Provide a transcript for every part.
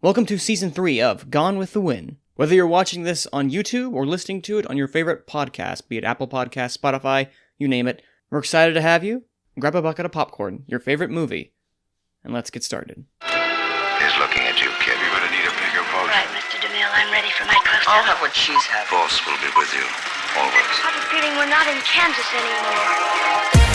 Welcome to Season 3 of Gone with the Wind. Whether you're watching this on YouTube or listening to it on your favorite podcast, be it Apple Podcasts, Spotify, you name it, we're excited to have you. Grab a bucket of popcorn, your favorite movie, and let's get started. He's looking at you, kid. You're gonna need a bigger boat. Right, Mr. DeMille, I'm ready for my close-up. I'll have what she's having. Boss will be with you, always. I have a feeling we're not in Kansas anymore.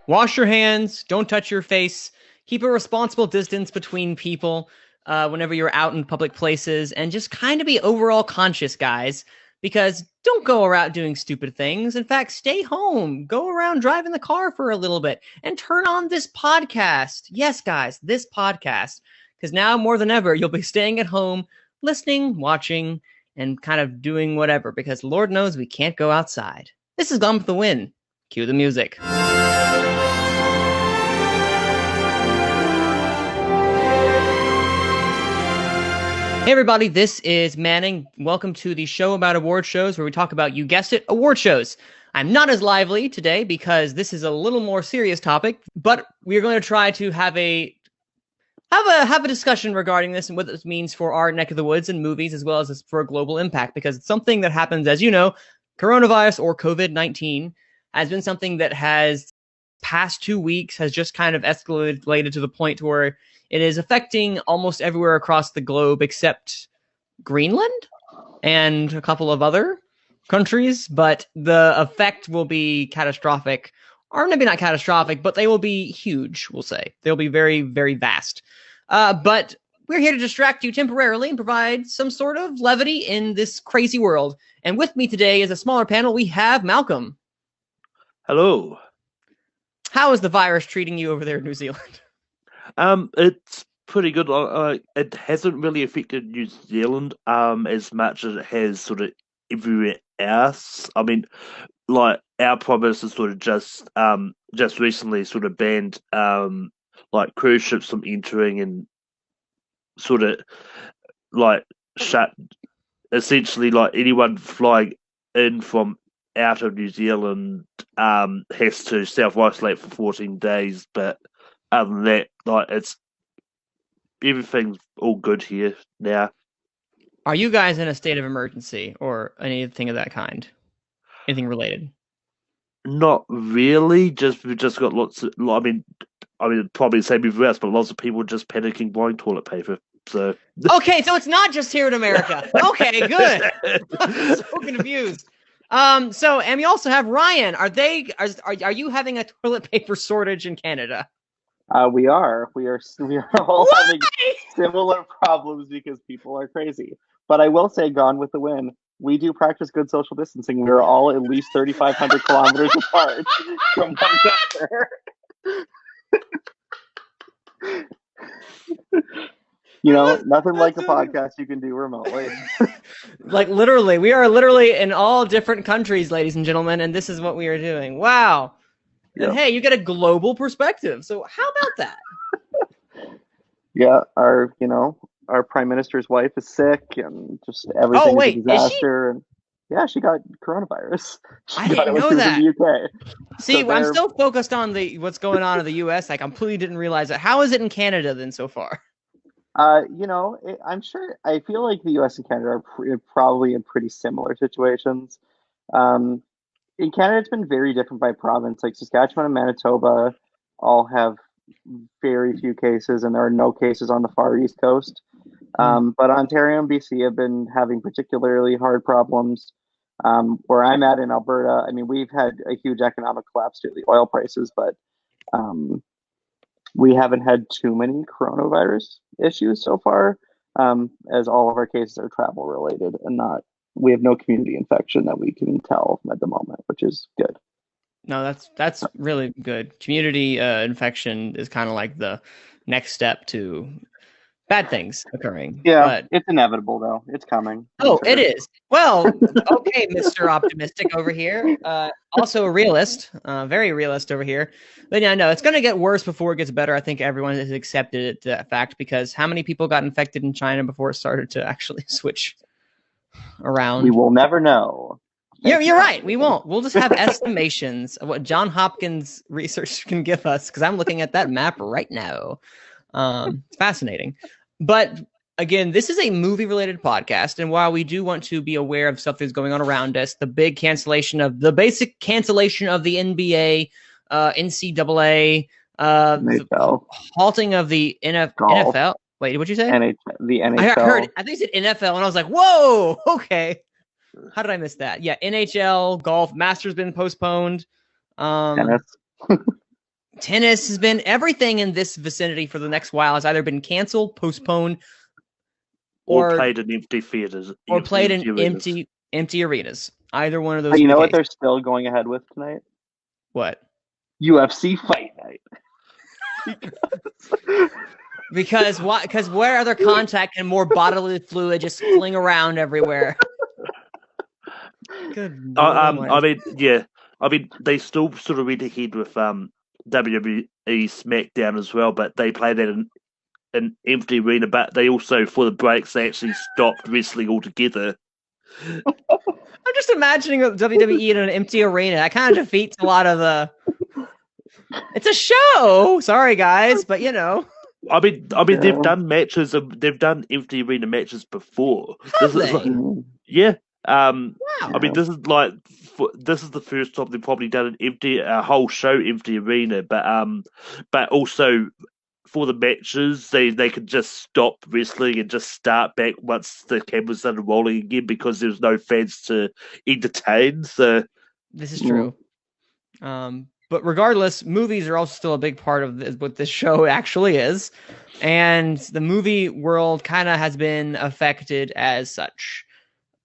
Wash your hands, don't touch your face, keep a responsible distance between people whenever you're out in public places, and just kind of be overall conscious, guys, because don't go around doing stupid things. In fact, stay home, go around driving the car for a little bit, and turn on this podcast. Yes, guys, this podcast, because now more than ever, you'll be staying at home, listening, watching, and kind of doing whatever, because Lord knows we can't go outside. This is Gone with the Wind. Cue the music. Hey everybody, this is Manning. Welcome to the show about award shows where we talk about, you guessed it, award shows. I'm not as lively today because this is a little more serious topic, but we're going to try to have a discussion regarding this and what this means for our neck of the woods and movies, as well as for a global impact, because it's something that happens, as you know, coronavirus or COVID-19 has been something that has past 2 weeks has just kind of escalated to the point where it is affecting almost everywhere across the globe except Greenland and a couple of other countries, but the effect will be catastrophic, or maybe not catastrophic, but they will be huge, we'll say. They'll be very, very vast. But we're here to distract you temporarily and provide some sort of levity in this crazy world. And with me today is a smaller panel. We have Malcolm. Hello. How is the virus treating you over there in New Zealand? It's pretty good. It hasn't really affected New Zealand as much as it has sort of everywhere else. I mean, like our prime minister sort of just recently sort of banned like cruise ships from entering and sort of like shut essentially like anyone flying in from out of New Zealand has to self-isolate for 14 days, but other than that, like everything's all good here now. Are you guys in a state of emergency or anything of that kind? Anything related? Not really. We've just got lots of. I mean, probably the same everywhere else, but lots of people just panicking buying toilet paper. So okay, so it's not just here in America. Okay, good. I'm so confused. And we also have Ryan. Are you having a toilet paper shortage in Canada? We are all having similar problems because people are crazy. But I will say, Gone with the Wind, we do practice good social distancing. We're all at least 3,500 kilometers apart from one another. You know, nothing like a podcast you can do remotely. Like literally, we are literally in all different countries, ladies and gentlemen, and this is what we are doing. Wow. Yep. And hey, you get a global perspective. So how about that? Yeah, our prime minister's wife is sick, and just everything is a disaster. And yeah, she got coronavirus. I didn't know that. In the UK. See, So I'm still focused on what's going on in the US. I completely didn't realize it. How is it in Canada then so far? I'm sure. I feel like the U.S. and Canada are probably in pretty similar situations. In Canada, it's been very different by province. Like Saskatchewan and Manitoba all have very few cases, and there are no cases on the far east coast. But Ontario and BC have been having particularly hard problems. Where I'm at in Alberta, I mean, we've had a huge economic collapse due to the oil prices, but we haven't had too many coronavirus issues so far, as all of our cases are travel related and we have no community infection that we can tell at the moment, which is good. No, that's really good. Community infection is kind of like the next step to bad things occurring. Yeah, but it's inevitable though. It's coming. Oh, it is. Well, okay, Mr. Optimistic over here. Also a realist, very realist over here. But yeah, no, it's going to get worse before it gets better. I think everyone has accepted that fact, because how many people got infected in China before it started to actually switch around? We will never know. You're right. We won't. We'll just have estimations of what John Hopkins research can give us, because I'm looking at that map right now. It's fascinating. But again, this is a movie-related podcast, and while we do want to be aware of stuff that's going on around us, the basic cancellation of the NBA, NCAA, the halting of the NFL. Wait, what'd you say? The NHL. I think you said NFL, and I was like, whoa, okay. How did I miss that? Yeah, NHL, golf, Masters been postponed. Tennis. Tennis has been, everything in this vicinity for the next while has either been canceled, postponed, or played in empty theaters, or played in empty arenas. Either one of those. But you know what they're still going ahead with tonight? What? UFC Fight Night. Because why? Because where other contact and more bodily fluid just fling around everywhere. Good. I mean, they still sort of went ahead with WWE SmackDown as well, but they played that in an empty arena. But they also, for the breaks, they actually stopped wrestling altogether. I'm just imagining WWE in an empty arena. That kind of defeats a lot of the. It's a show. Sorry, guys, but you know. I mean, they've done matches. They've done empty arena matches before. Yeah. Wow. I mean, this is the first time they've probably done a whole show empty arena, but also for the matches, they could just stop wrestling and just start back once the cameras started rolling again because there's no fans to entertain. So this is true. But regardless, movies are also still a big part of what this show actually is, and the movie world kind of has been affected as such.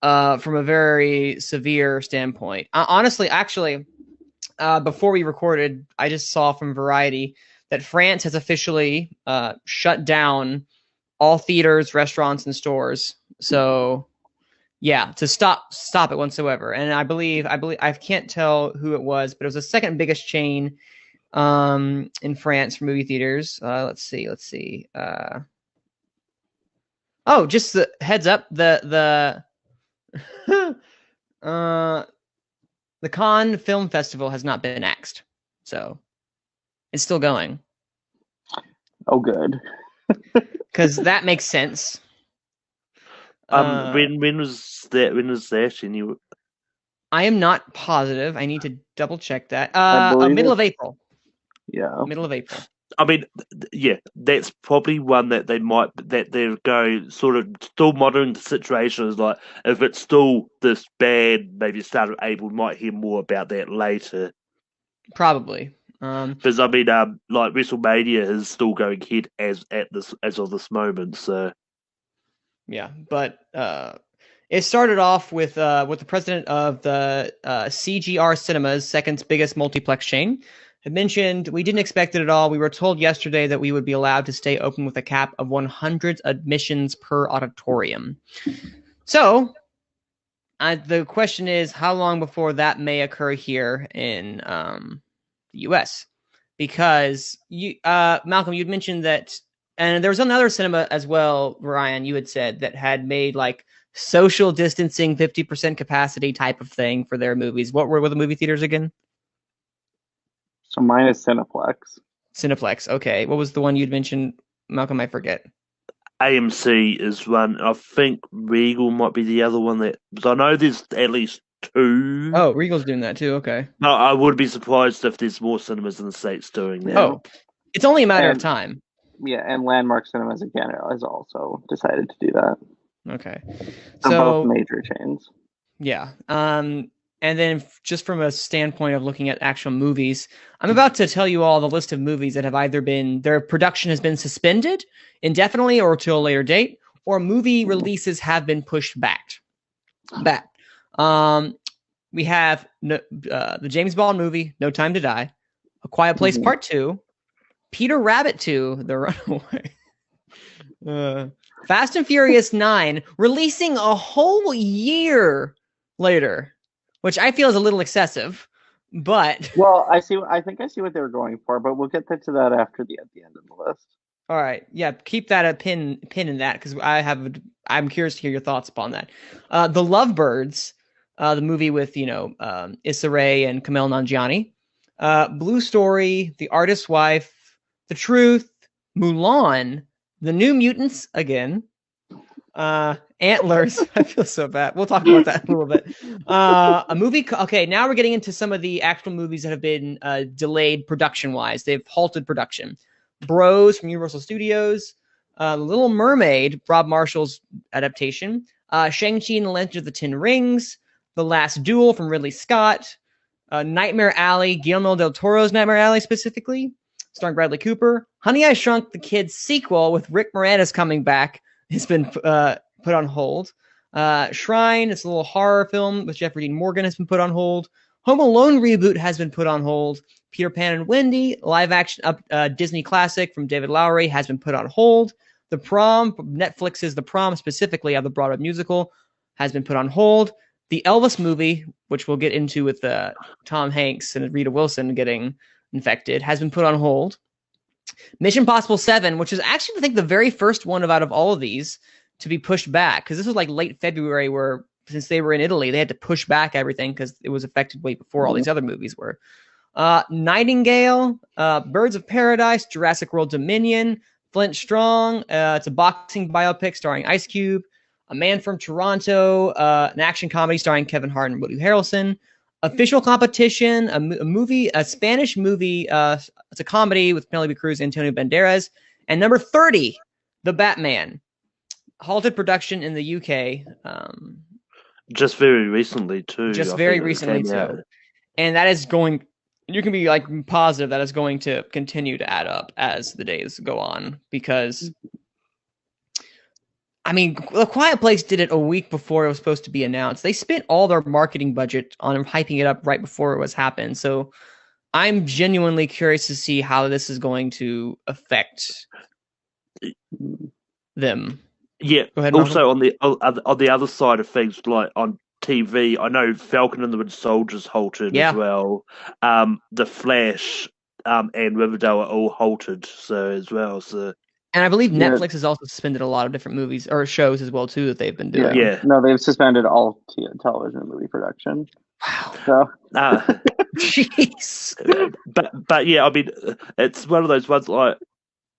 From a very severe standpoint. Honestly, actually, before we recorded, I just saw from Variety that France has officially shut down all theaters, restaurants, and stores. So, yeah, to stop it whatsoever. And I believe I can't tell who it was, but it was the second biggest chain in France for movie theaters. Let's see. Just the heads up, the the Cannes Film Festival has not been axed, so it's still going. Oh, good. Because that makes sense. When was that? When was that? I am not positive. I need to double check that. Middle of April. Yeah. Middle of April. I mean, yeah, that's probably one that they're going sort of still monitoring the situation. Is like, if it's still this bad, maybe start of April, might hear more about that later. Probably. Because I mean, like WrestleMania is still going ahead as of this moment. So yeah, but it started off with the president of the CGR Cinemas, second biggest multiplex chain, had mentioned we didn't expect it at all. We were told yesterday that we would be allowed to stay open with a cap of 100 admissions per auditorium. So the question is, how long before that may occur here in the U.S.? Because Malcolm, you'd mentioned that, and there was another cinema as well, Ryan, you had said, that had made like social distancing, 50% capacity type of thing for their movies. What were the movie theaters again? So mine is Cineplex. Cineplex, okay. What was the one you'd mentioned, Malcolm? I forget. AMC is one. I think Regal might be the other one. I know there's at least two. Oh, Regal's doing that too, okay. No, I would be surprised if there's more cinemas in the States doing that. Oh, it's only a matter of time. Yeah, and Landmark Cinemas in Canada has also decided to do that. Okay. So both major chains. Yeah. And then just from a standpoint of looking at actual movies, I'm about to tell you all the list of movies that have either been, their production has been suspended indefinitely or to a later date, or movie releases have been pushed back. We have the James Bond movie, No Time to Die, A Quiet Place Part 2, Peter Rabbit 2, The Runaway, Fast and Furious 9, releasing a whole year later, which I feel is a little excessive, but... Well, I think I see what they were going for, but we'll get to that after the end of the list. All right. Yeah, keep that a pin in that, because I'm curious to hear your thoughts upon that. The Lovebirds, the movie with Issa Rae and Kumail Nanjiani. Blue Story, The Artist's Wife, The Truth, Mulan, The New Mutants again, Antlers. I feel so bad. We'll talk about that in a little bit. A movie. Okay, now we're getting into some of the actual movies that have been delayed production-wise. They've halted production. Bros from Universal Studios, Little Mermaid, Rob Marshall's adaptation, Shang-Chi and the Legend of the Ten Rings, The Last Duel from Ridley Scott, Nightmare Alley, Guillermo del Toro's Nightmare Alley specifically, starring Bradley Cooper. Honey, I Shrunk the Kids sequel with Rick Moranis coming back has been put on hold. Shrine, it's a little horror film with Jeffrey Dean Morgan, has been put on hold. Home Alone reboot has been put on hold. Peter Pan and Wendy, live action Disney classic from David Lowery, has been put on hold. The Prom, Netflix's The Prom specifically, of the Broadway musical, has been put on hold. The Elvis movie, which we'll get into with Tom Hanks and Rita Wilson getting infected, has been put on hold. Mission Impossible 7, which is actually, I think, the very first one out of all of these to be pushed back, because this was like late February, where since they were in Italy, they had to push back everything because it was affected way before all these other movies were. Nightingale, Birds of Paradise, Jurassic World Dominion, Flint Strong, it's a boxing biopic starring Ice Cube, A Man from Toronto, an action comedy starring Kevin Hart and Woody Harrelson, Official Competition, a Spanish movie, it's a comedy with Penelope Cruz and Antonio Banderas, and number 30, The Batman, halted production in the UK. Just very recently too. Just very recently too. And that is going, you can be like positive that is going to continue to add up as the days go on, because I mean, The Quiet Place did it a week before it was supposed to be announced. They spent all their marketing budget on hyping it up right before it was happened. So I'm genuinely curious to see how this is going to affect them. Yeah. Go ahead, also, on the other side of things, like on TV, I know Falcon and the Winter Soldier's halted as well. The Flash and Riverdale are all halted as well. So. And I believe Netflix has also suspended a lot of different movies or shows as well too that they've been doing. Yeah. No, they've suspended all television and movie production. Wow. So. Jeez. But yeah, I mean, it's one of those ones like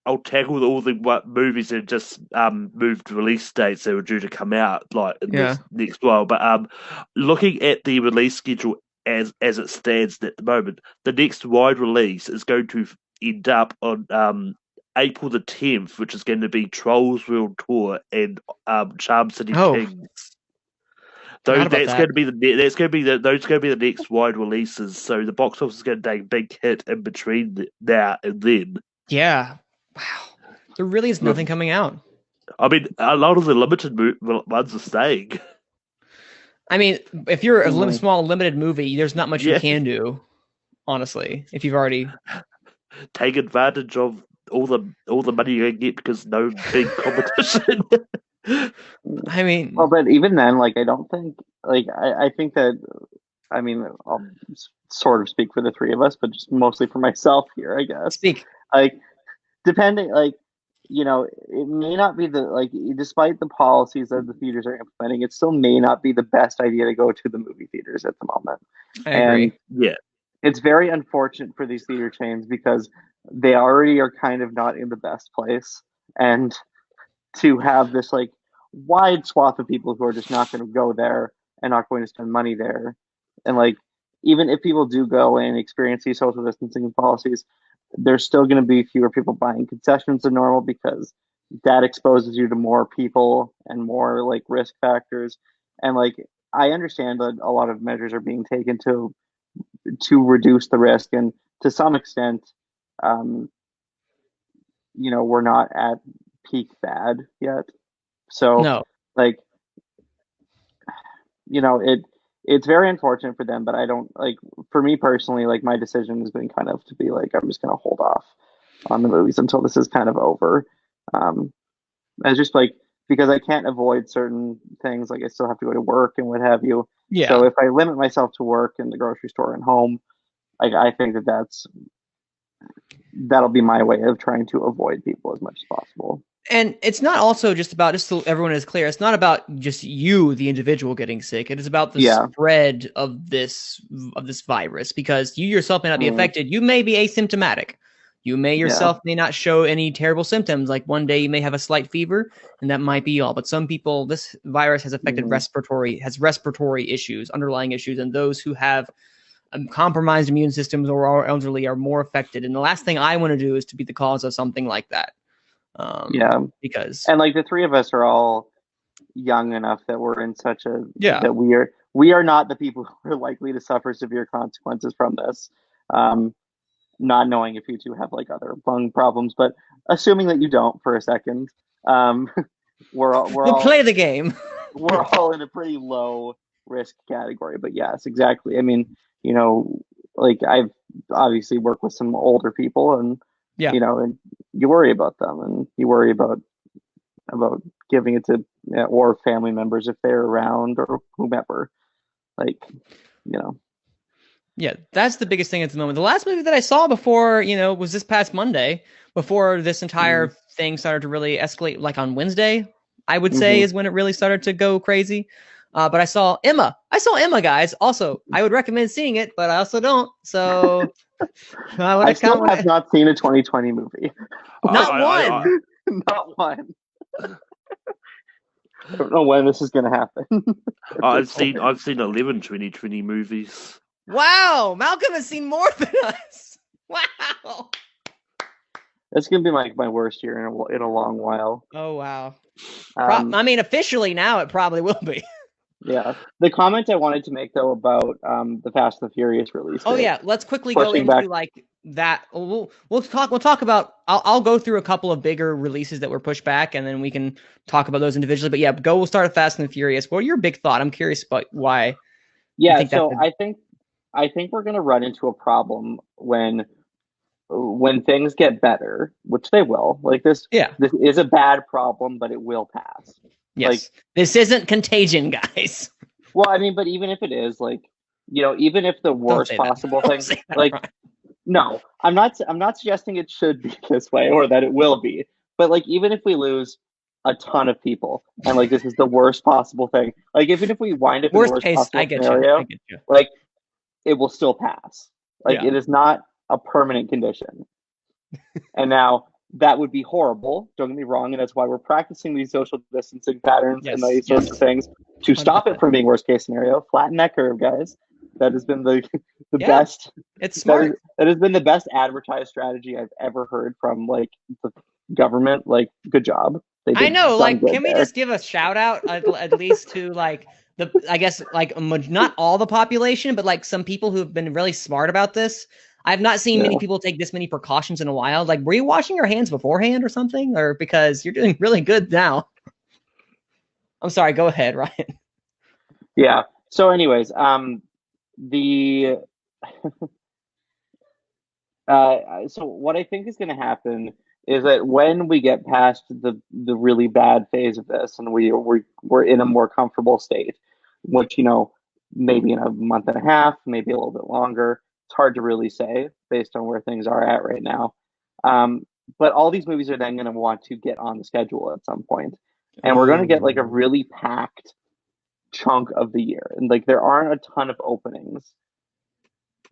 I'll tackle all the movies that just moved release dates that were due to come out like in this next while. But looking at the release schedule as it stands at the moment, the next wide release is going to end up on April the 10th, which is going to be Trolls World Tour and Charm City Kings. Those going to be the next wide releases. So the box office is going to take a big hit in between now and then. Yeah. Wow. There really is nothing coming out. I mean, a lot of the limited ones are staying. I mean, if you're a small limited movie, there's not much you can do, honestly. If you've already take advantage of all the money you can get because no big competition. I mean, well, but even then, like, I don't think, like, I think that, I mean, I'll sort of speak for the three of us, but just mostly for myself here, I guess. Speak. Like, depending, like, you know, it may not be despite the policies that the theaters are implementing, it still may not be the best idea to go to the movie theaters at the moment. I agree. Yeah. It's very unfortunate for these theater chains because they already are kind of not in the best place. And to have this like wide swath of people who are just not going to go there and not going to spend money there. And like, even if people do go and experience these social distancing policies, there's still going to be fewer people buying concessions than normal because that exposes you to more people and more like risk factors. And like, I understand that a lot of measures are being taken to reduce the risk. And to some extent, you know, we're not at peak bad yet. So no. Like, you know, it's very unfortunate for them, but I don't like, for me personally, like my decision has been kind of to be like, I'm just going to hold off on the movies until this is kind of over. It's just like, because I can't avoid certain things, like I still have to go to work and what have you. Yeah. So if I limit myself to work and the grocery store and home, like I think that'll be my way of trying to avoid people as much as possible. And it's not also just about, just so everyone is clear, it's not about just you, the individual, getting sick. It is about the Yeah. spread of this virus, because you yourself may not be Mm. affected. You may be asymptomatic. You may yourself may not show any terrible symptoms. Like one day you may have a slight fever, and that might be all. But some people, this virus has affected respiratory issues, underlying issues, and those who have compromised immune systems or are elderly are more affected. And the last thing I want to do is to be the cause of something like that. Because And like the three of us are all young enough that we're in such a Yeah. that we are not the people who are likely to suffer severe consequences from this. Not knowing if you two have like other lung problems, but assuming that you don't for a second, we'll play the game. We're all in a pretty low risk category. But yes, exactly. I mean, you know, like I've obviously worked with some older people, and Yeah. you know, and you worry about them, and you worry about giving it to or family members if they're around or whomever. Like, you know. Yeah, that's the biggest thing at the moment. The last movie that I saw before, was this past Monday, before this entire thing started to really escalate, like on Wednesday, I would say is when it really started to go crazy. But I saw Emma. Guys. Also, I would recommend seeing it, but I also don't. So I still have not seen a 2020 movie. Not one. Not one. I don't know when this is going to happen. I've seen 11 2020 movies. Wow, Malcolm has seen more than us. Wow. It's going to be my worst year in a long while. Oh, wow. I mean, officially now it probably will be. Yeah. The comment I wanted to make, though, about the Fast and the Furious release. Oh, yeah. Let's quickly go into like that. We'll talk about, I'll go through a couple of bigger releases that were pushed back, and then we can talk about those individually. But yeah, we'll start with Fast and the Furious. What are your big thought? I'm curious about why. Yeah, so I think we're going to run into a problem when things get better, which they will. Like this is a bad problem, but it will pass. Yes. Like, this isn't Contagion, guys. Well, I mean, but even if it is, like, even if the worst possible thing, like, no, I'm not suggesting it should be this way or that it will be, but like, even if we lose a ton of people and like this is the worst possible thing, like even if we wind up in the worst case, possible scenario, like it will still pass. Like it is not a permanent condition. And now that would be horrible. Don't get me wrong, and that's why we're practicing these social distancing patterns and these sorts of things to stop it from being worst case scenario. Flatten that curve, guys. That has been the best. It's smart. That has been the best advertised strategy I've ever heard from like the government. Like, good job. I know. Like, can we just give a shout out at least to like I guess like not all the population, but like some people who have been really smart about this. I've not seen many people take this many precautions in a while. Like, were you washing your hands beforehand or something? Or because you're doing really good now? I'm sorry. Go ahead, Ryan. Yeah. So anyways, so what I think is going to happen is that when we get past the really bad phase of this and we're in a more comfortable state, which, maybe in a month and a half, maybe a little bit longer, it's hard to really say based on where things are at right now. But all these movies are then going to want to get on the schedule at some point. And we're going to get like a really packed chunk of the year. And like there aren't a ton of openings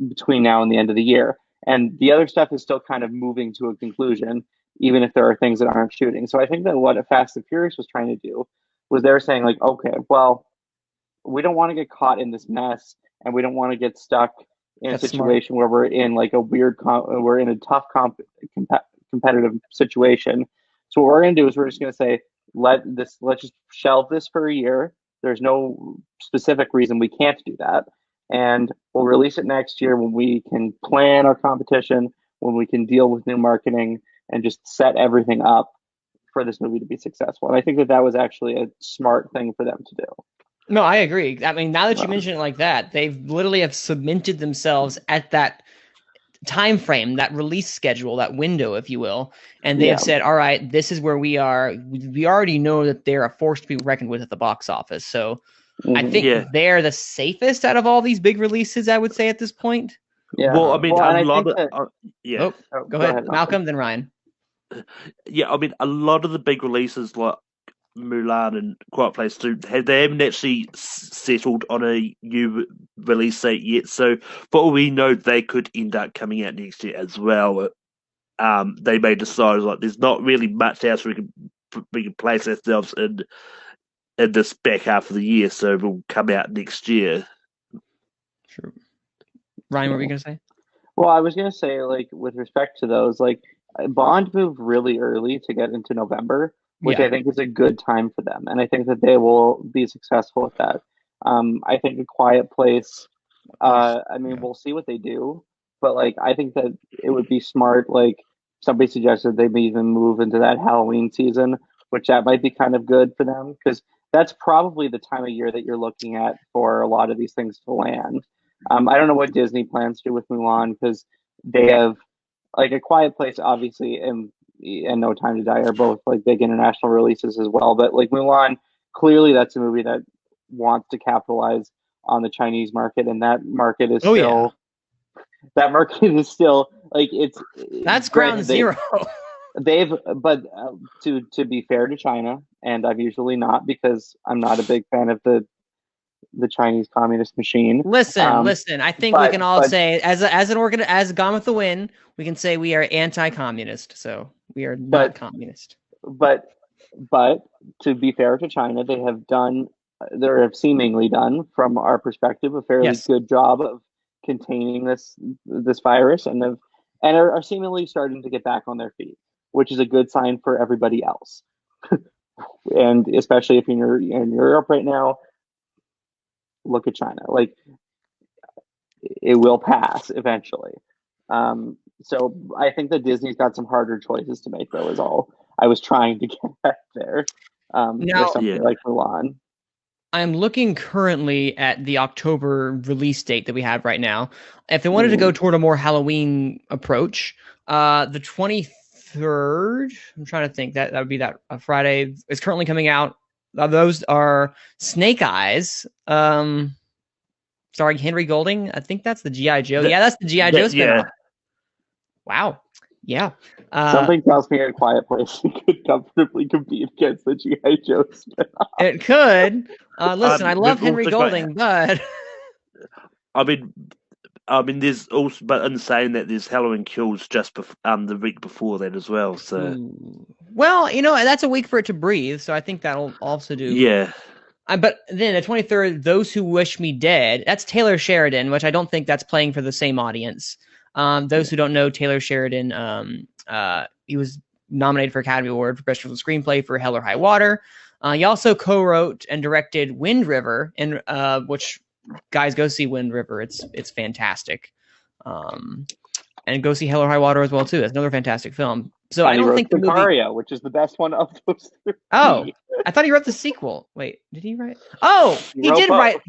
between now and the end of the year. And the other stuff is still kind of moving to a conclusion, even if there are things that aren't shooting. So I think that what Fast and Furious was trying to do was they're saying like, okay, well, we don't want to get caught in this mess, and we don't want to get stuck in a situation where we're in like a we're in a tough competitive situation. So what we're going to do is we're just going to say, let's just shelve this for a year. There's no specific reason we can't do that. And we'll release it next year when we can plan our competition, when we can deal with new marketing and just set everything up for this movie to be successful. And I think that was actually a smart thing for them to do. No, I agree. I mean, now that you mention it like that, they've literally have cemented themselves at that time frame, that release schedule, that window, if you will. And they have said, all right, this is where we are. We already know that they're a force to be reckoned with at the box office. So I think they're the safest out of all these big releases, I would say, at this point. Yeah. Well, I mean, go ahead, Malcolm, then Ryan. Yeah, I mean, a lot of the big releases like Mulan and Quiet Place 2, they haven't actually settled on a new release date yet. So, for all we know, they could end up coming out next year as well. They may decide like there's not really much else we can place ourselves in this back half of the year, so we'll come out next year. True. Ryan, what were you gonna say? Well, I was gonna say, like, with respect to those, like, Bond moved really early to get into November, which Yeah. I think is a good time for them, and I think that they will be successful with that. I think A Quiet Place. I mean, Yeah. we'll see what they do, but like, I think that it would be smart. Like, somebody suggested they may even move into that Halloween season, which that might be kind of good for them because that's probably the time of year that you're looking at for a lot of these things to land. I don't know what Disney plans to do with Mulan because they have like A Quiet Place, obviously, and No Time to Die are both like big international releases as well. But like Mulan, clearly that's a movie that wants to capitalize on the Chinese market, and Oh yeah. that market is still like it's That's ground granted zero. they've but to be fair to China, and I'm usually not because I'm not a big fan of the Chinese communist machine. Listen, Um, listen. I think we but can all but say, as Gone with the Wind, we can say we are anti-communist. So we are not but communist. but but to be fair to China, they have seemingly done, from our perspective, a fairly Yes. good job of containing this virus, and are seemingly starting to get back on their feet, which is a good sign for everybody else. And especially if you're in Europe right now, look at China. Like, it will pass eventually. So I think that Disney's got some harder choices to make, though, is all I was trying to get at there, with Now, something Yeah. like Mulan. I'm looking currently at the October release date that we have right now. If they wanted to go Mhm. toward a more Halloween approach, the 23rd, I'm trying to think that would be that Friday is currently coming out. Those are Snake Eyes, starring Henry Golding. I think that's the GI Joe. That, Yeah, that's the GI Joe yeah. spinoff. Wow. Yeah. Something tells me A Quiet Place could comfortably compete against the G.I. Joe spin-off. It could. Listen, I love We've Henry also got. Golding, but I mean, there's also, but in saying that, there's Halloween Kills just the week before that as well. So ooh. Well, that's a week for it to breathe, so I think that'll also do. yeah, But then the 23rd, Those Who Wish Me Dead, that's Taylor Sheridan, which I don't think that's playing for the same audience. Those who don't know, Taylor Sheridan, he was nominated for Academy Award for Best Original Screenplay for Hell or High Water. He also co-wrote and directed Wind River, and which guys go see Wind River. It's fantastic. And go see Hell or High Water as well too. It's another fantastic film. So And I he don't wrote think the movie. Sicario, which is the best one of those three. Oh, I thought he wrote the sequel. Wait, did he write? Oh, he wrote did both. write.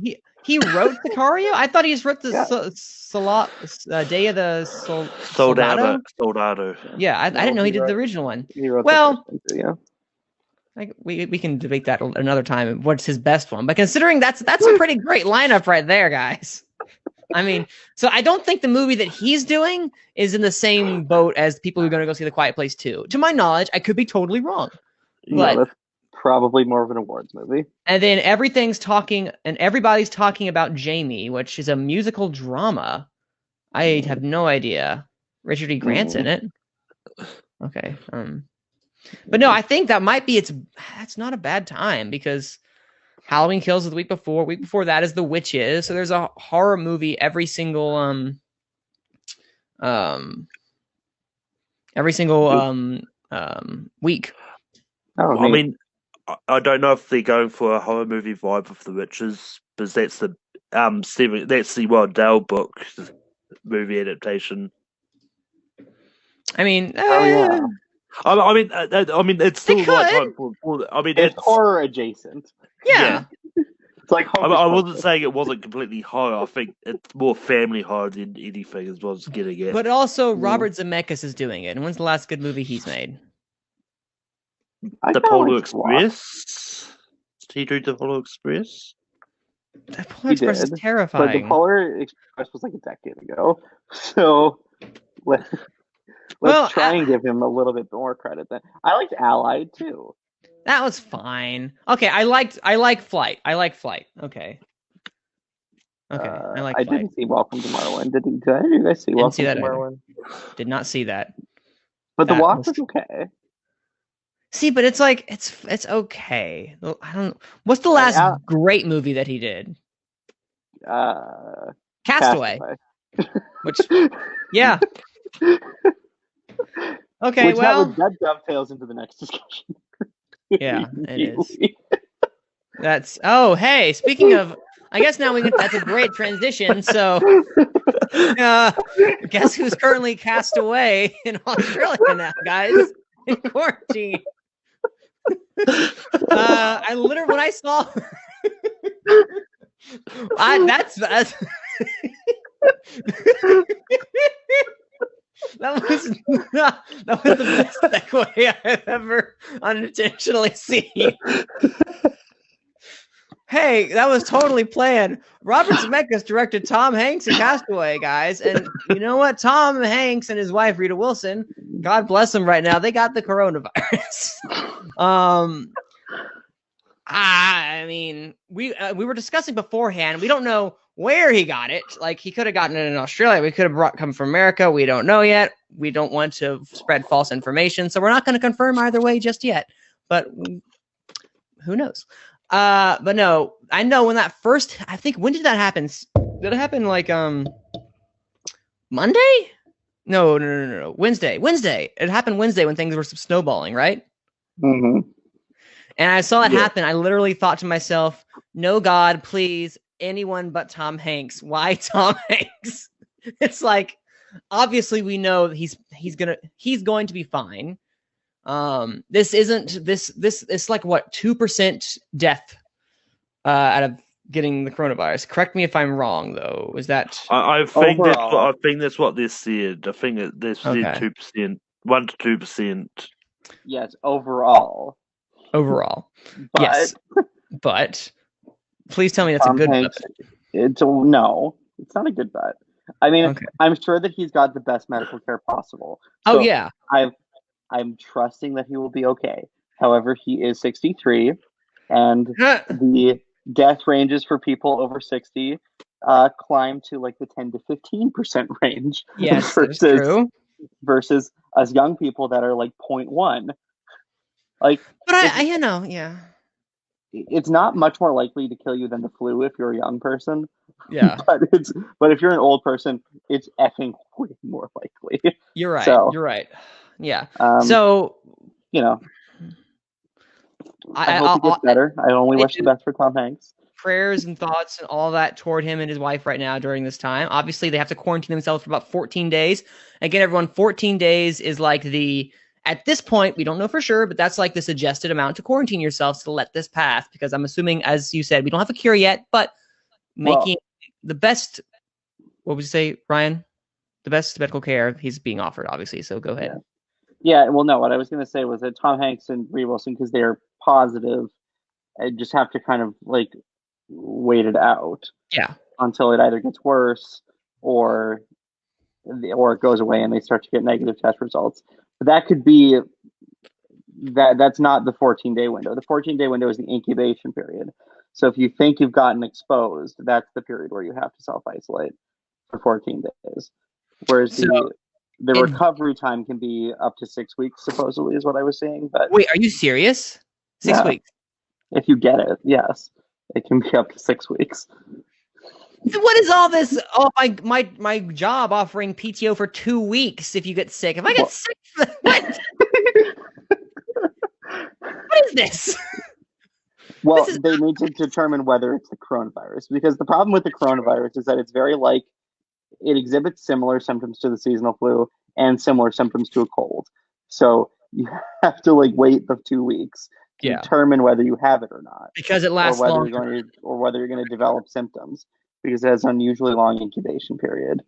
He wrote Sicario. I thought he just wrote the Yeah. Day of the Soldado. Soldado. Yeah, I No, didn't know he did the wrote original one. he wrote the Well, first one too, yeah. like we can debate that another time. What's his best one? But considering that's a pretty great lineup right there, guys. I mean, so I don't think the movie that he's doing is in the same boat as people who are going to go see The Quiet Place 2. To my knowledge, I could be totally wrong. No, But that's probably more of an awards movie. and then everybody's talking about Jamie, which is a musical drama. I have no idea. Richard E. Grant's in it. Okay. But no, I think that might be that's not a bad time because Halloween Kills is the week before. Week before that is The Witches. So there's a horror movie every single week. Oh, I neat. mean, I don't know if they're going for a horror movie vibe of The Witches, because that's the Wild Dale book movie adaptation. I mean, Oh yeah, I mean, it's still They the right could. time for. I mean, it's horror adjacent. yeah. It's like I wasn't saying it wasn't completely horror. I think it's more family horror than anything, is what I was getting at. But also, Robert Zemeckis is doing it. And when's the last good movie he's made? The Polar Express? Did he do the Polar Express? The Polar Express is But the terrifying. Polar Express was like a decade ago. So Well, Let's try and give him a little bit more credit. Then I liked Allied too. that was fine. Okay, I like Flight. I like Flight. Okay. Okay, I like I Flight. didn't see Welcome to Marlin. Did you guys see Didn't see Welcome that to either. Marlin? Did not see that. But The That Walk was- was okay. See, but it's like it's okay. I don't. What's the last great movie that he did? Castaway. Which, yeah. Okay, well, that dovetails into the next discussion. Yeah, it is. That's hey. Speaking of, I guess now that's a great transition. So, guess who's currently cast away in Australia now, guys? In quarantine. I literally when I saw, that's that was the best segue I've ever unintentionally seen. Hey, that was totally planned. Robert Zemeckis directed Tom Hanks in Castaway, guys. And you know what? Tom Hanks and his wife, Rita Wilson, God bless them right now, they got the coronavirus. I mean, we were discussing beforehand. We don't know where he got it. Like, he could have gotten it in Australia. We could have come from America. We don't know yet. We don't want to spread false information. So we're not going to confirm either way just yet. But who knows? But no, I know when that first, I think, when did that happen? Did it happen like, Monday? No. Wednesday. It happened Wednesday when things were snowballing, right? Mm-hmm. And I saw it happen. I literally thought to myself, no, God, please, anyone but Tom Hanks. Why Tom Hanks? It's like, obviously we know he's going to be fine. This it's like what, 2% death out of getting the coronavirus. Correct me if I'm wrong, though. Is that I think that's what they said. I think they said 2%, 1 to 2%. Yes, overall. Yes, but please tell me that's a good bet. No, it's not a good bet. I mean, I'm sure that he's got the best medical care possible. So yeah. I'm trusting that he will be okay. However, he is 63, and the death ranges for people over 60 climb to like the 10 to 15% range. Yes, that's true. Versus us young people that are like 0.1. Like, but it's not much more likely to kill you than the flu if you're a young person. Yeah. but if you're an old person, it's effing way more likely. You're right. So, you're right. Yeah. So, I hope he gets better. I only wish the best for Tom Hanks. Prayers and thoughts and all that toward him and his wife right now during this time. Obviously, they have to quarantine themselves for about 14 days. Again, everyone, 14 days is like at this point, we don't know for sure, but that's like the suggested amount to quarantine yourselves to let this pass, because I'm assuming, as you said, we don't have a cure yet, but making the best, what would you say, Ryan? The best medical care he's being offered, obviously, so go ahead. Yeah, well, no, what I was going to say was that Tom Hanks and Rita Wilson, because they're positive, I just have to kind of like wait it out. Yeah. Until it either gets worse or it goes away and they start to get negative test results. But that could be that's not the 14-day window. The 14-day window is the incubation period. So if you think you've gotten exposed, that's the period where you have to self-isolate for 14 days. Whereas the recovery time can be up to 6 weeks, supposedly, is what I was saying. But wait, are you serious? 6 weeks? If you get it, yes. It can be up to 6 weeks. What is all this? Oh, my job offering PTO for 2 weeks if you get sick. If I get sick, what? What is this? Well, they need to determine whether it's the coronavirus, because the problem with the coronavirus is that it's very it exhibits similar symptoms to the seasonal flu and similar symptoms to a cold. So you have to wait the 2 weeks to determine whether you have it or not, because it lasts longer, or whether you're going to develop symptoms, because it has an unusually long incubation period.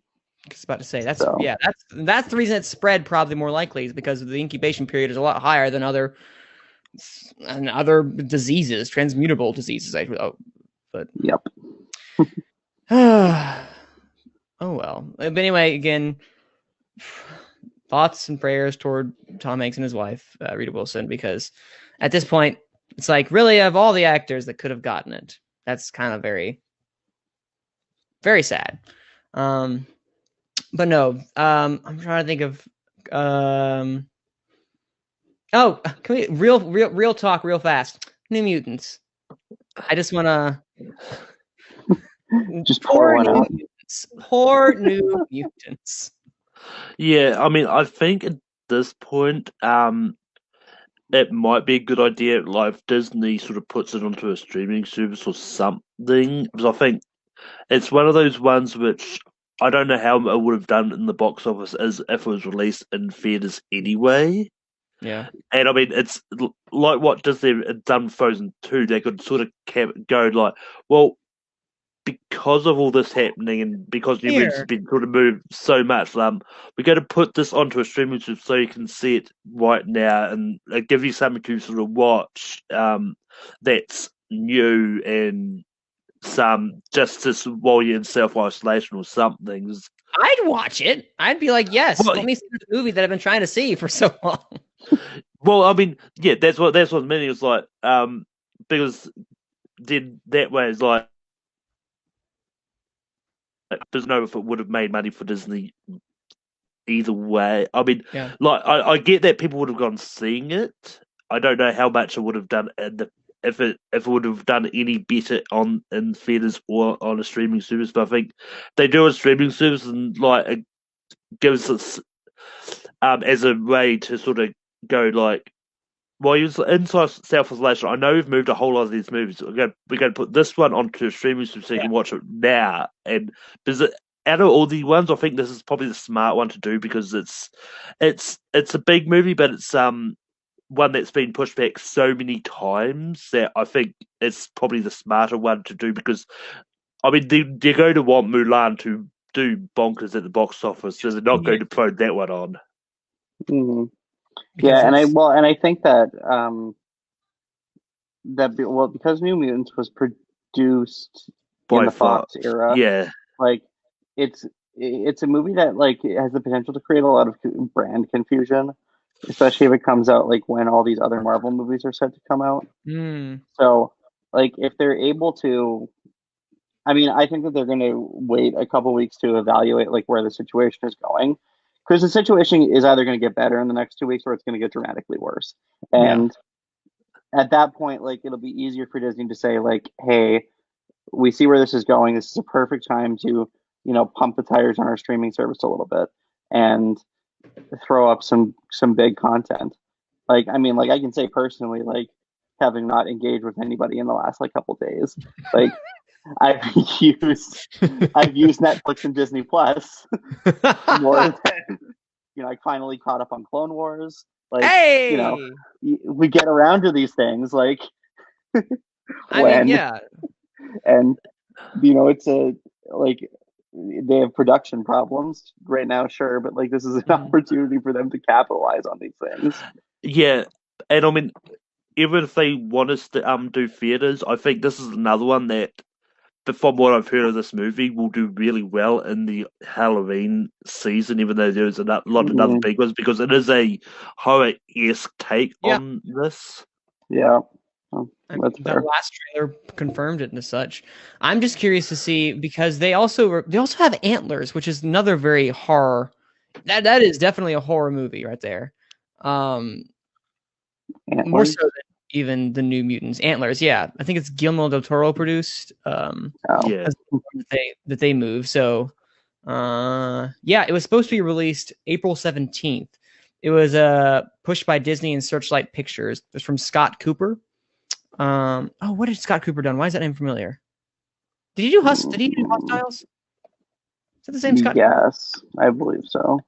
I was about to say that's the reason it's spread probably more likely, is because the incubation period is a lot higher than other diseases, transmutable diseases. Yep. Oh well. But anyway, again, thoughts and prayers toward Tom Hanks and his wife, Rita Wilson, because at this point, it's like, really, of all the actors that could have gotten it, that's kind of very, very sad. But no, I'm trying to think of. Oh, can we real talk real fast? New Mutants. I just want to Just pour one out. Mutants. Poor New Mutants. Yeah, I mean, I think at this point, it might be a good idea, like if Disney sort of puts it onto a streaming service or something, because I think it's one of those ones which I don't know how it would have done in the box office as if it was released in theaters anyway. Yeah. And I mean, it's like what Disney had done Frozen 2. They could sort of go like, well, because of all this happening and because New Mutants has been sort of moved so much, we're going to put this onto a streaming service so you can see it right now and give you something to sort of watch that's new and some justice while you're in self-isolation or something. I'd watch it. I'd be like, yes, Well, let me see this movie that I've been trying to see for so long. Well, I mean, yeah, that's what I mean. It was like, because then that way it's like, there's no if it would have made money for Disney either way. I mean, Yeah. like I get that people would have gone seeing it. I don't know how much it would have done if it would have done any better in theaters or on a streaming service. But I think they do a streaming service and like it gives us as a way to sort of go like, well, you in self-isolation. I know we've moved a whole lot of these movies. We're going to put this one onto a streaming service so you can watch it now. And out of all the ones, I think this is probably the smart one to do because it's a big movie, but it's one that's been pushed back so many times that I think it's probably the smarter one to do because I mean they're going to want Mulan to do bonkers at the box office, so they're not going to throw that one on. Mm-hmm. Yeah, and I think that because New Mutants was produced in the Fox era, yeah, like it's a movie that like has the potential to create a lot of brand confusion, especially if it comes out like when all these other Marvel movies are set to come out. So, like if they're able to, I mean, I think that they're going to wait a couple weeks to evaluate like where the situation is going. Because the situation is either going to get better in the next 2 weeks or it's going to get dramatically worse. And at that point, like it'll be easier for Disney to say, like, hey, we see where this is going. This is a perfect time to, pump the tires on our streaming service a little bit and throw up some big content. Like, I mean, like I can say personally, like having not engaged with anybody in the last like couple days, like I've used Netflix and Disney Plus more than I finally caught up on Clone Wars. Like, hey! We get around to these things like I mean, yeah, and it's like they have production problems right now, sure, but like this is an opportunity for them to capitalize on these things. Yeah, and I mean, even if they want us to do theaters, I think this is another one that, from what I've heard of this movie, will do really well in the Halloween season, even though there's a lot of other big ones, because it is a horror-esque take on this. Yeah. The last trailer confirmed it and such. I'm just curious to see because they also have Antlers, which is another very horror. That is definitely a horror movie right there. More so than even the New Mutants. Antlers, yeah. I think it's Guillermo del Toro produced. That they move. So, it was supposed to be released April 17th. It was pushed by Disney and Searchlight Pictures. It was from Scott Cooper. What did Scott Cooper done? Why is that name familiar? Did he do Hostiles? Is that the same Scott? Yes, I believe so.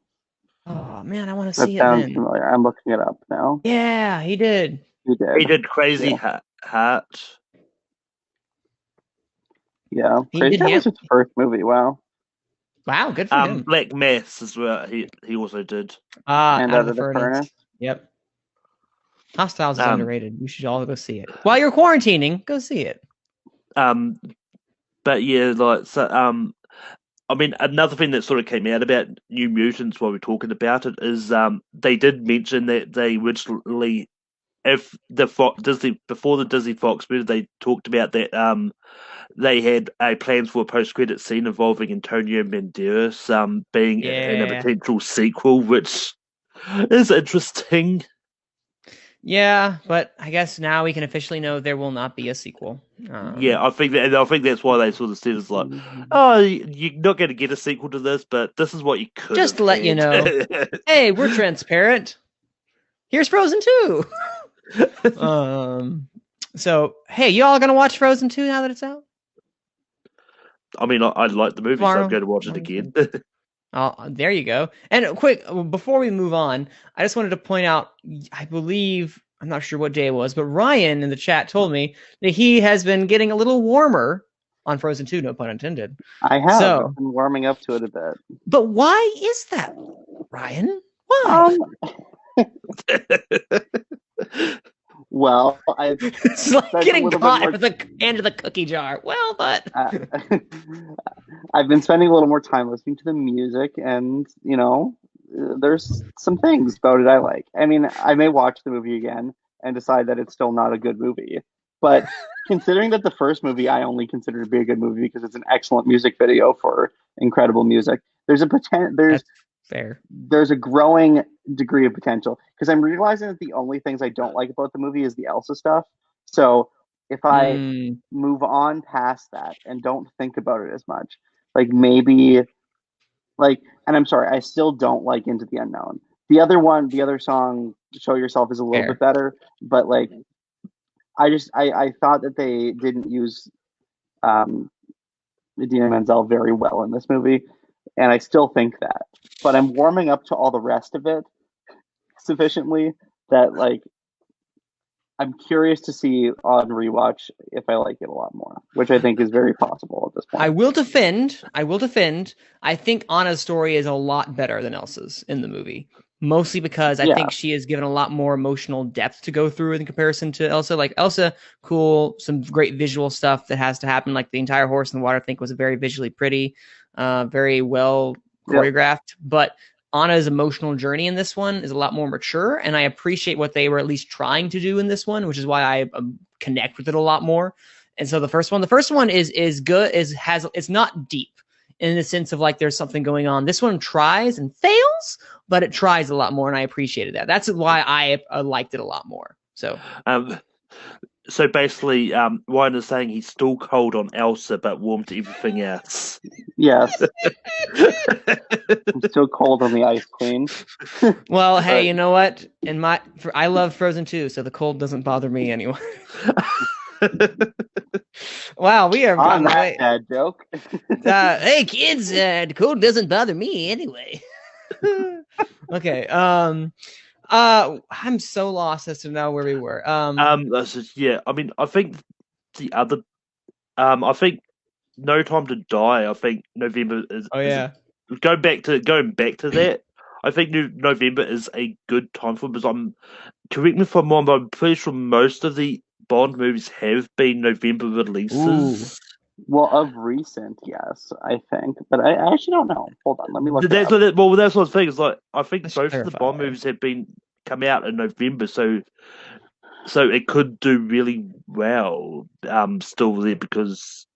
Oh man, I want to see it. That sounds familiar. I'm looking it up now. Yeah, he did. He did Crazy Heart. Yeah, Crazy Heart was his first movie. Wow, good for him. Black Mass as well. He also did. And Out of the Furnace. Yep. Hostiles is underrated. You should all go see it. While you're quarantining, go see it. But yeah, like so, I mean, another thing that sort of came out about New Mutants while we're talking about it is they did mention that they originally, if the Disney before the Disney Fox movie, they talked about that they had a plans for a post-credit scene involving Antonio Banderas being in a Yeah. potential sequel, which is interesting. Yeah, but I guess now we can officially know there will not be a sequel. Yeah, I think that's why they sort of said it's like, oh, you're not going to get a sequel to this, but this is what you could Just have to let you know, had. hey, we're transparent. Here's Frozen 2. So, hey, you all gonna watch Frozen 2 now that it's out? I mean, I like the movie, so Tomorrow? I'm going to watch it again. Oh, there you go. And quick, before we move on, I just wanted to point out, I believe, I'm not sure what day it was, but Ryan in the chat told me that he has been getting a little warmer on Frozen 2, no pun intended. I have. So, I've been warming up to it a bit. but why is that, Ryan? Why? Well, It's like spent a getting little bit caught more- with the end of the cookie jar. Well, but I've been spending a little more time listening to the music, and there's some things about it I like. I mean, I may watch the movie again and decide that it's still not a good movie, but considering that the first movie I only consider to be a good movie because it's an excellent music video for incredible music, there's a that's fair. there's a growing degree of potential because I'm realizing that the only things I don't like about the movie is the Elsa stuff. So if I move on past that and don't think about it as much, like maybe and I'm sorry, I still don't like Into the Unknown. The other song, Show Yourself, is a little Fair. bit better, but like I thought that they didn't use Idina Menzel very well in this movie, and I still think that. But I'm warming up to all the rest of it sufficiently that like I'm curious to see on rewatch if I like it a lot more, which I think is very possible at this point. I will defend. I think Anna's story is a lot better than Elsa's in the movie. Mostly because I think she is given a lot more emotional depth to go through in comparison to Elsa. Like Elsa, cool, some great visual stuff that has to happen. Like the entire horse in the water, I think, was very visually pretty, very well choreographed. But Anna's emotional journey in this one is a lot more mature, and I appreciate what they were at least trying to do in this one, which is why I connect with it a lot more. And so the first one is good. It's not deep in the sense of like there's something going on. This one tries and fails, but it tries a lot more, and I appreciated that. That's why I liked it a lot more. So, so basically, Ryan is saying he's still cold on Elsa, but warm to everything else. Yes, I'm still cold on the Ice Queen. Well, hey, you know what? I love Frozen 2, so the cold doesn't bother me anyway. Wow, we are on that bad joke. Hey kids, the cold doesn't bother me anyway. Okay. I'm so lost as to know where we were. That's just, yeah. I mean, I think the other, I think No Time to Die. I think November is. Oh yeah. Going back to that, I think November is a good time for it because correct me if I'm wrong, but I'm pretty sure most of the Bond movies have been November releases. Ooh. Well, of recent, yes, I think, but I actually don't know. Hold on, let me look. That's what I think. Is like I think Let's both clarify. of the Bond movies have come out in November, so it could do really well. Still there because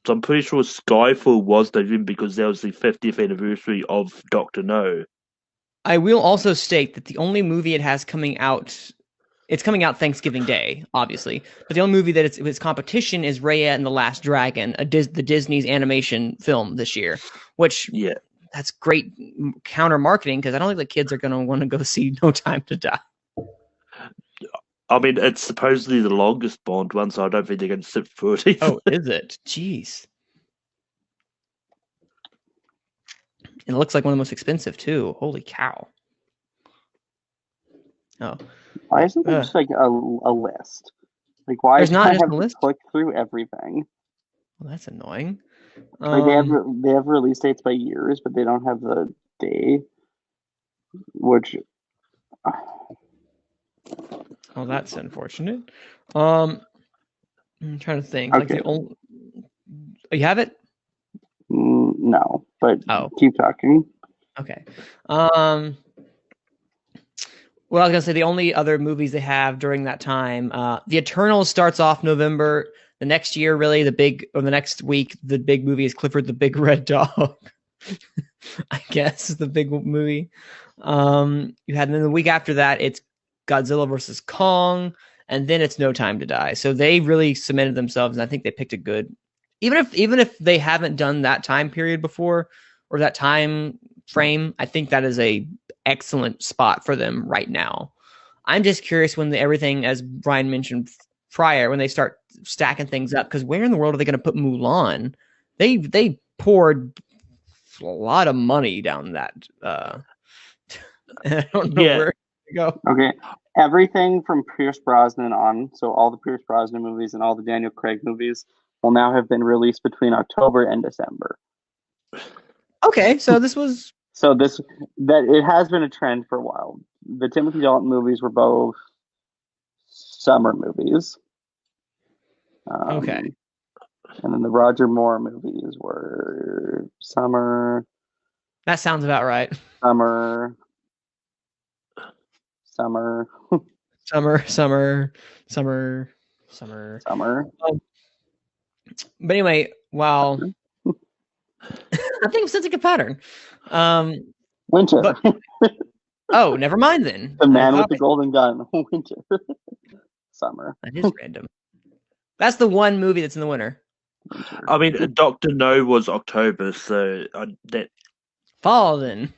I'm pretty sure Skyfall was November because that was the 50th anniversary of Doctor No. I will also state that the only movie it has coming out, it's coming out Thanksgiving Day, obviously, but the only movie that its competition is Raya and the Last Dragon, the Disney's animation film this year, which that's great counter marketing because I don't think the kids are going to want to go see No Time to Die. I mean, it's supposedly the longest Bond one, so I don't think they're going to sit through it. Oh, is it? Jeez. And it looks like one of the most expensive too. Holy cow! Oh, why isn't there just like a list? Like, why there's not I just have a to list? click through everything? Well, that's annoying. Like they have release dates by years, but they don't have the day. Which, oh, that's unfortunate. I'm trying to think. Okay. Like you have it? no, No, but Oh. keep talking. Okay. Well, I was gonna say the only other movies they have during that time, The Eternals starts off November. The next year, really, the next week, the big movie is Clifford the Big Red Dog. I guess is the big movie. You had, and then the week after that, it's Godzilla versus Kong, and then it's No Time to Die. So they really cemented themselves, and I think they picked a good. Even if they haven't done that time period before or that time frame, I think that is a excellent spot for them right now. I'm just curious when everything, as Brian mentioned prior, when they start stacking things up, because where in the world are they going to put Mulan? They poured a lot of money down that. I don't know where to go. Okay, everything from Pierce Brosnan on, so all the Pierce Brosnan movies and all the Daniel Craig movies will now have been released between October and December. Okay, so this was that it has been a trend for a while. The Timothy Dalton movies were both summer movies. Okay. And then the Roger Moore movies were summer. That sounds about right. Summer. But anyway, wow. I think I'm sensing a pattern. Winter. Oh, never mind then. The Man with the Golden Gun. Winter. Summer. That is random. That's the one movie that's in the winter. I mean, Dr. No was October, so that fall then.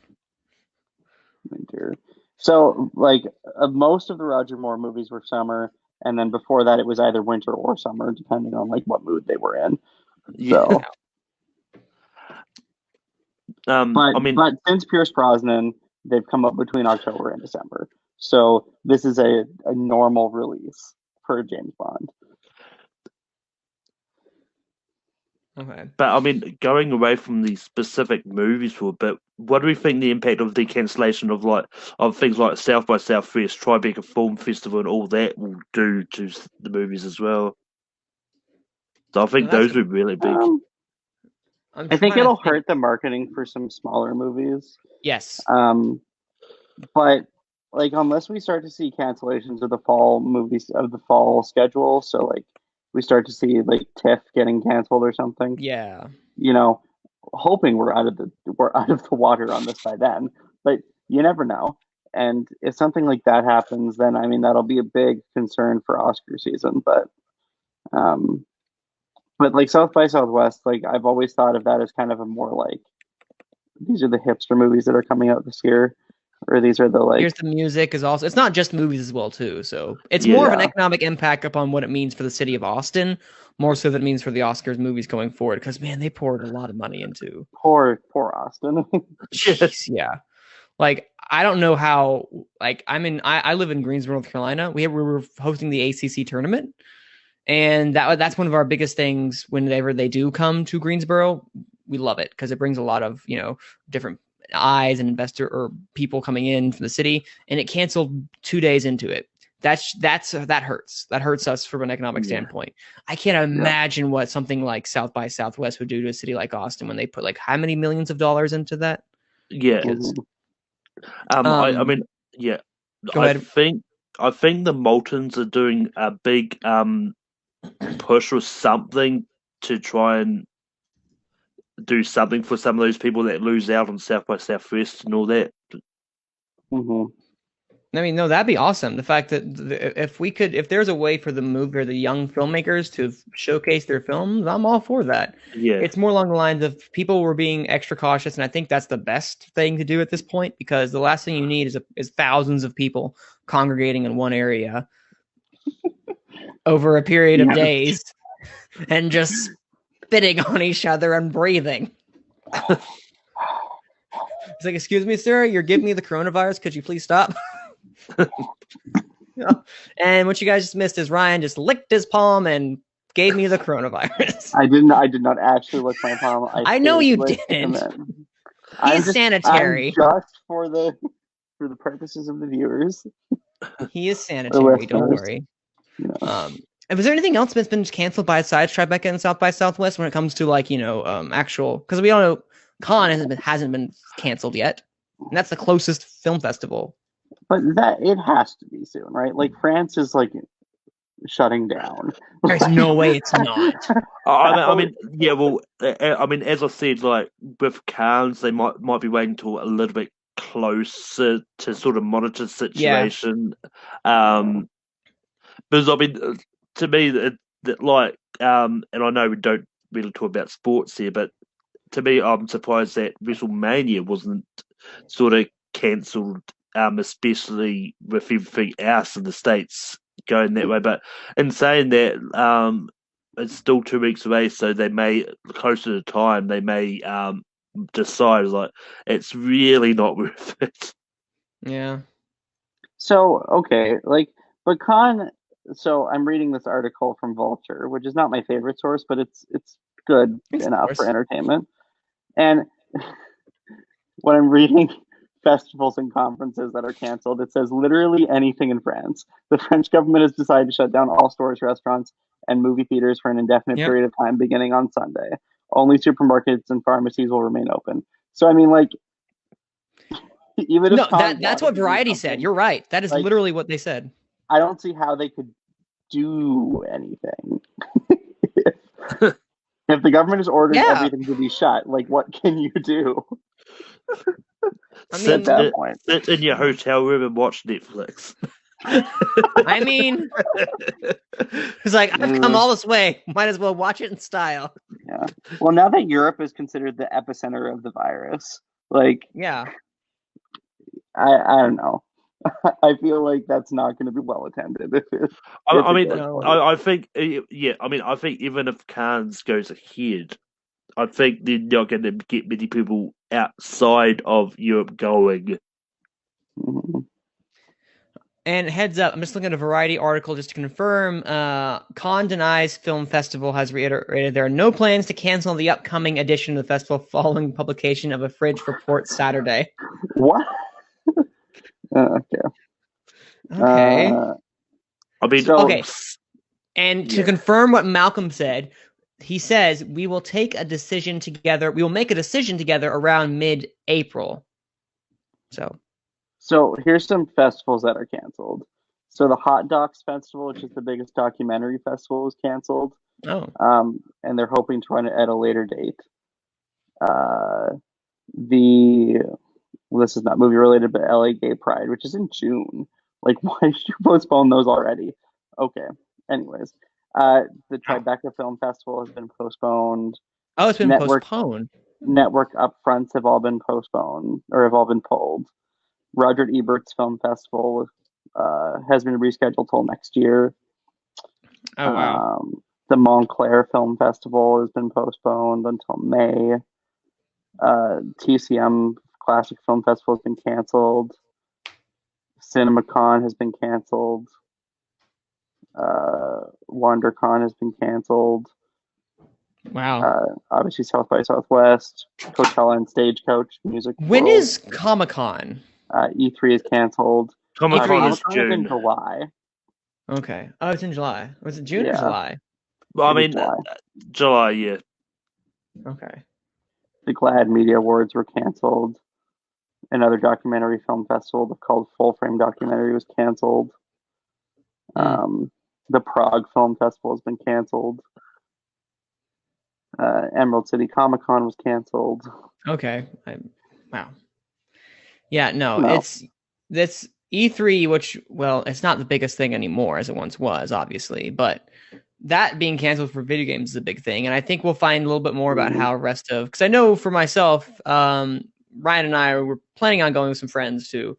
Winter. So, like, most of the Roger Moore movies were summer, and then before that, it was either winter or summer, depending on like what mood they were in. So, but since Pierce Brosnan, they've come up between October and December. So this is a normal release for James Bond. Okay. But I mean, going away from the specific movies for a bit, what do we think the impact of the cancellation of things like South by Southwest, Tribeca Film Festival, and all that will do to the movies as well? So I think those would be really big. I think it'll hurt the marketing for some smaller movies. Yes. But like, unless we start to see cancellations of the fall movies of the fall schedule, so like we start to see like TIFF getting canceled or something. Yeah. You know, hoping we're out of the water on this by then, but you never know. And if something like that happens, then I mean that'll be a big concern for Oscar season. But like South by Southwest, like I've always thought of that as kind of a more like these are the hipster movies that are coming out this year. Or these are the like. Here's the music is also. It's not just movies as well too. So it's more of an economic impact upon what it means for the city of Austin, more so than it means for the Oscars movies going forward. Because man, they poured a lot of money into. Poor Austin. Jeez, yeah. Like I don't know how. Like I live in Greensboro, North Carolina. We were hosting the ACC tournament, and that's one of our biggest things. Whenever they do come to Greensboro, we love it because it brings a lot of different eyes and investor or people coming in from the city, and it canceled 2 days into it. That hurts. That hurts us from an economic standpoint. I can't imagine what something like South by Southwest would do to a city like Austin when they put like how many millions of dollars into that. Yeah. I mean, yeah. I think the Moultons are doing a big push or something to try and do something for some of those people that lose out on South by Southwest and all that. Mm-hmm. I mean, no, that'd be awesome. The fact that if there's a way for the movie or the young filmmakers to showcase their films, I'm all for that. Yeah, it's more along the lines of people were being extra cautious, and I think that's the best thing to do at this point because the last thing you need is thousands of people congregating in one area over a period of days and just spitting on each other and breathing. It's like, excuse me, sir, you're giving me the coronavirus. Could you please stop? And what you guys just missed is Ryan just licked his palm and gave me the coronavirus. I did not actually lick my palm. I know you didn't. He's sanitary. Just for the purposes of the viewers. He is sanitary. Don't worry. Yeah. Was there anything else that's been canceled besides Tribeca and South by Southwest when it comes to like actual? Because we all know Cannes hasn't been canceled yet, and that's the closest film festival. But that it has to be soon, right? Like France is like shutting down. There's no way it's not. I mean, yeah. Well, I mean, as I said, like with Cannes, they might be waiting till a little bit closer to sort of monitor the situation. Because I mean, to me, and I know we don't really talk about sports here, but to me, I'm surprised that WrestleMania wasn't sort of cancelled, especially with everything else in the States going that way. But in saying that, it's still 2 weeks away, so they may, closer to the time, they may decide, like, it's really not worth it. Yeah. So okay, like but Khan. So I'm reading this article from Vulture, which is not my favorite source, but it's good enough for entertainment. And when I'm reading festivals and conferences that are canceled, it says literally anything in France. The French government has decided to shut down all stores, restaurants, and movie theaters for an indefinite period of time beginning on Sunday. Only supermarkets and pharmacies will remain open. So I mean, like, even if that's what Variety said. You're right. That is like, literally what they said. I don't see how they could do anything. If the government has ordered everything to be shut, like, what can you do? Sit in your hotel room and watch Netflix. I mean, it's like, I've come all this way. Might as well watch it in style. Yeah. Well, now that Europe is considered the epicenter of the virus, like, I don't know. I feel like that's not going to be well attended. I think even if Cannes goes ahead, I think they're not going to get many people outside of Europe going. Mm-hmm. And heads up, I'm just looking at a Variety article just to confirm. Cannes denies film festival has reiterated there are no plans to cancel the upcoming edition of the festival following publication of a Fridge report Saturday. What? Okay. I mean, And to confirm what Malcolm said, he says we will take a decision together. We will make a decision together around mid-April. So here's some festivals that are canceled. So the Hot Docs Festival, which is the biggest documentary festival, was canceled. Oh. And they're hoping to run it at a later date. This is not movie related, but LA Gay Pride, which is in June. Like, why did you postpone those already? Okay. Anyways, the Tribeca Film Festival has been postponed. Oh, it's been postponed. Network upfronts have all been postponed or have all been pulled. Roger Ebert's Film Festival has been rescheduled till next year. Oh, wow. The Montclair Film Festival has been postponed until May. TCM Classic Film Festival has been canceled. CinemaCon has been canceled. WonderCon has been canceled. Wow. Obviously, South by Southwest, Coachella and Stagecoach Music. When is Comic-Con? E3 is canceled. Comic-Con is June. In July. Okay. Oh, it's in July. Was it June or July? Well, I mean, July, yeah. Okay. The GLAAD Media Awards were canceled. Another documentary film festival called Full Frame Documentary was canceled. The Prague Film Festival has been canceled. Emerald City Comic Con was canceled. Okay. Wow. Yeah, no, it's this E3, which, well, it's not the biggest thing anymore as it once was, obviously, but that being canceled for video games is a big thing. And I think we'll find a little bit more about how rest of, because I know for myself, Ryan and I were planning on going with some friends to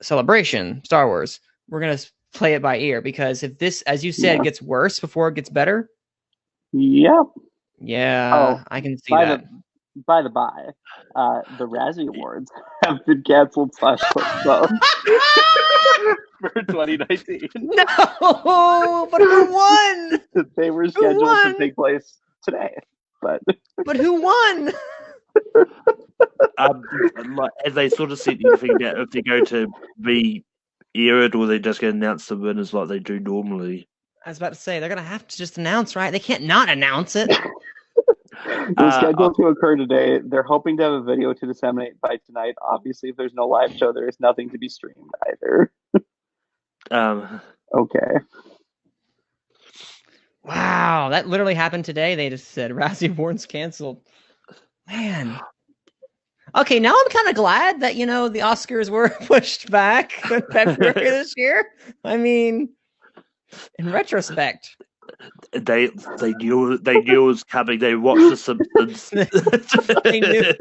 Celebration, Star Wars. We're going to play it by ear because if this, as you said, gets worse before it gets better. Yep. Yeah, I can see that. By the by, the Razzie Awards have been canceled / postponed for 2019. No, but who won? They were scheduled to take place today, but who won? As they sort of said, you think that if they go to be aired or they just get announced the winners like they do normally. I was about to say they're gonna have to just announce, right? They can't not announce it. They're scheduled to occur today. They're hoping to have a video to disseminate by tonight. Obviously, if there's no live show, there is nothing to be streamed either. Okay. Wow, that literally happened today. They just said Razzie Awards canceled. Man. Okay, now I'm kind of glad that, the Oscars were pushed back in February this year. I mean, in retrospect. They knew it was coming. They watched The Simpsons. they knew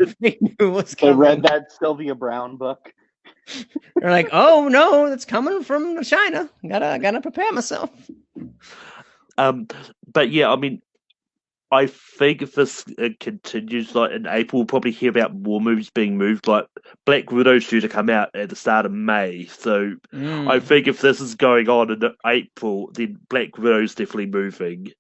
it was They coming. read that Sylvia Brown book. They're like, oh no, it's coming from China. Gotta prepare myself. But yeah, I mean, I think if this continues, like in April, we'll probably hear about more movies being moved. Like Black Widow's due to come out at the start of May, so I think if this is going on in April, then Black Widow's definitely moving.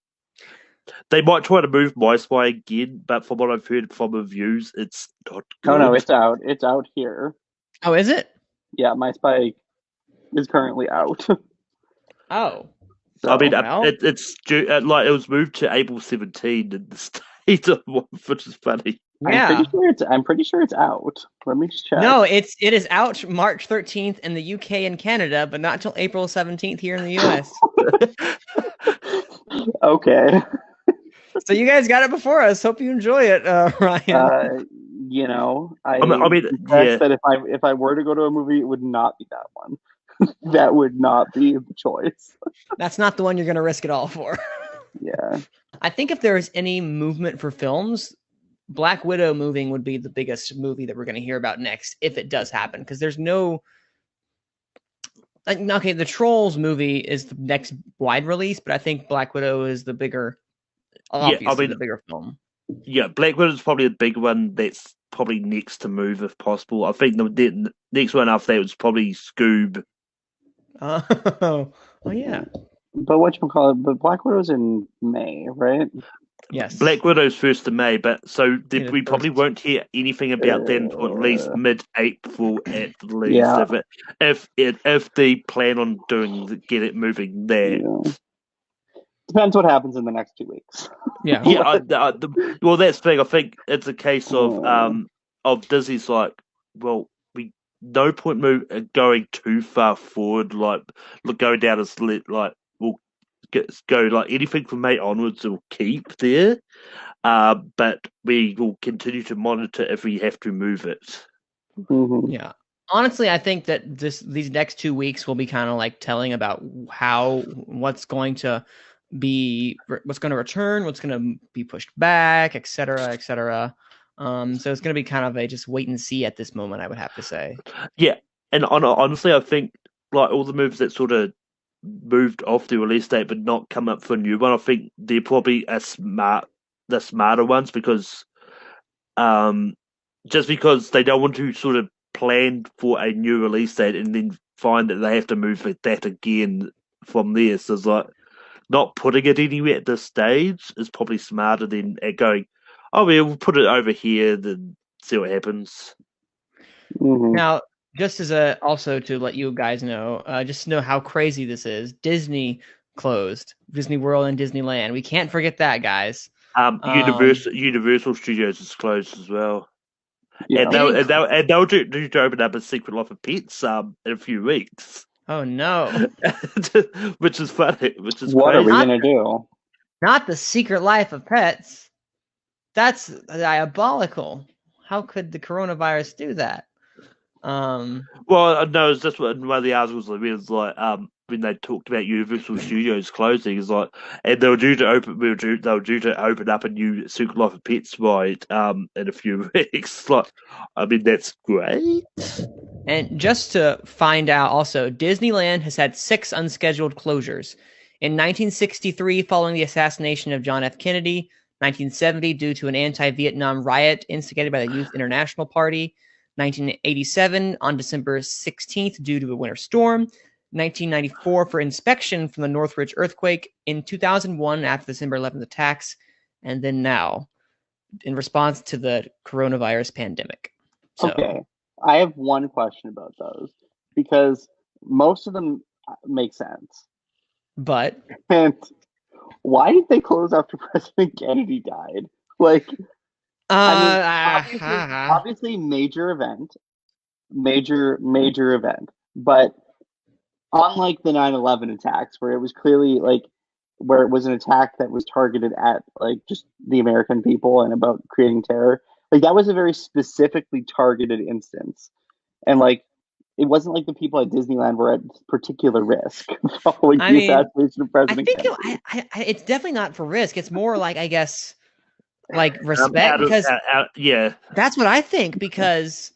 They might try to move My Spy again, but from what I've heard from reviews, it's not good. No, it's out. It's out here. Oh, is it? Yeah, My Spy is currently out. Oh. So, I mean, it's due, like it was moved to April 17 in the state, which is funny. Yeah. I'm pretty sure it's out. Let me just check. No, it is out March 13th in the UK and Canada, but not until April 17th here in the US. Okay. So you guys got it before us. Hope you enjoy it, Ryan. I mean, yeah. that if I were to go to a movie, it would not be that one. That would not be the choice. That's not the one you're going to risk it all for. Yeah. I think if there is any movement for films, Black Widow moving would be the biggest movie that we're going to hear about next, if it does happen. Because there's no... okay, the Trolls movie is the next wide release, but I think Black Widow is the bigger... Obviously, the bigger film. Yeah, Black Widow is probably the big one that's probably next to move if possible. I think the next one after that was probably Scoob. Oh yeah. But whatchamacallit, but Black Widow's in May, right? Yes. Black Widow's 1st of May, but so we probably won't hear anything about that until at least mid-April at least. Yeah. If they plan on get it moving there. Yeah. Depends what happens in the next 2 weeks. Yeah. Yeah. Well, that's the thing. I think it's a case of Disney's like, well, no point going too far forward. Like, going down as like we'll go like anything from May onwards. We'll keep there, but we will continue to monitor if we have to move it. Mm-hmm. Yeah. Honestly, I think that these next 2 weeks will be kind of like telling about what's going to return, what's going to be pushed back, et cetera, et cetera. So it's going to be kind of a just wait and see at this moment, I would have to say. Yeah, and honestly, I think like all the movies that sort of moved off the release date but not come up for a new one, I think they're probably the smarter ones because, just because they don't want to sort of plan for a new release date and then find that they have to move that again from there. So it's like not putting it anywhere at this stage is probably smarter than going, oh, we'll put it over here, then see what happens. Mm-hmm. Now, just as also to let you guys know, just to know how crazy this is, Disney closed. Disney World and Disneyland. We can't forget that, guys. Universal Studios is closed as well. Yeah. And they'll do to open up a Secret Life of Pets in a few weeks. Oh, no. Which is funny. Which is what crazy. are we going to do? Not the Secret Life of Pets. That's diabolical. How could the coronavirus do that? Well, no, it's just one of the articles I read was like, when they talked about Universal Studios closing, is like, and they were due to open up a new Secret Life of Pets ride in a few weeks. Like, I mean, that's great. And just to find out, also, Disneyland has had 6 unscheduled closures. In 1963, following the assassination of John F. Kennedy. 1970, due to an anti-Vietnam riot instigated by the Youth International Party. 1987, on December 16th, due to a winter storm. 1994, for inspection from the Northridge earthquake. In 2001, after the December 11th attacks. And then now, in response to the coronavirus pandemic. So, okay. I have one question about those, because most of them make sense. But... And why did they close after President Kennedy died? Like, I mean, Uh, obviously, major event, major event. But unlike the 9/11 attacks, where it was clearly like, where it was an attack that was targeted at like just the American people and about creating terror, like that was a very specifically targeted instance, and like it wasn't like the people at Disneyland were at particular risk following I the mean, assassination of I President think Kennedy. it's definitely not for risk. It's more like, I guess, like respect, Out of because yeah, that's what I think. Because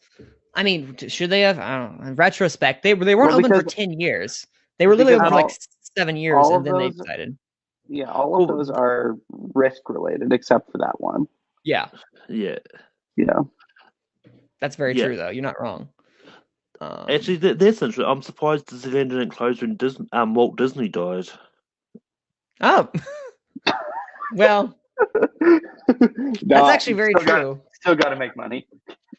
I mean, should they have? I don't know. In retrospect, they weren't Well, open for because 10 years. They were literally because open for like all 7 years, all and of then they those, decided. yeah, all of Well, those are risk related except for that one. yeah, yeah, Yeah. that's very yeah. true, though. You're not wrong. Actually, that's interesting. I'm surprised Disneyland didn't close when Walt Disney died. Oh, well, that's No, actually very true. still got to make money.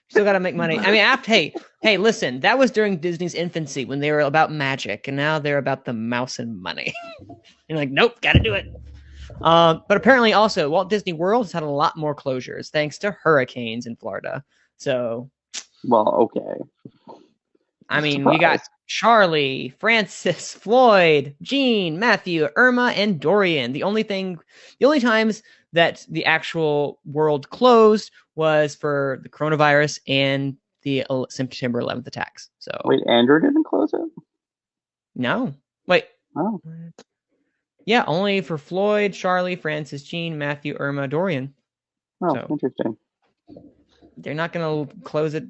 Still got to make money. I mean, hey, listen, that was during Disney's infancy when they were about magic, and now they're about the mouse and money. You're like, nope, got to do it. But apparently, also Walt Disney World has had a lot more closures thanks to hurricanes in Florida. So, Well, okay. I mean, we got Surprise. Charlie, Francis, Floyd, Gene, Matthew, Irma, and Dorian. The only times that the actual world closed was for the coronavirus and the September 11th attacks. So, Wait, Andrew didn't close it? no, wait, Oh, yeah, only for Floyd, Charlie, Francis, Gene, Matthew, Irma, Dorian. oh, So interesting. they're not going to close it,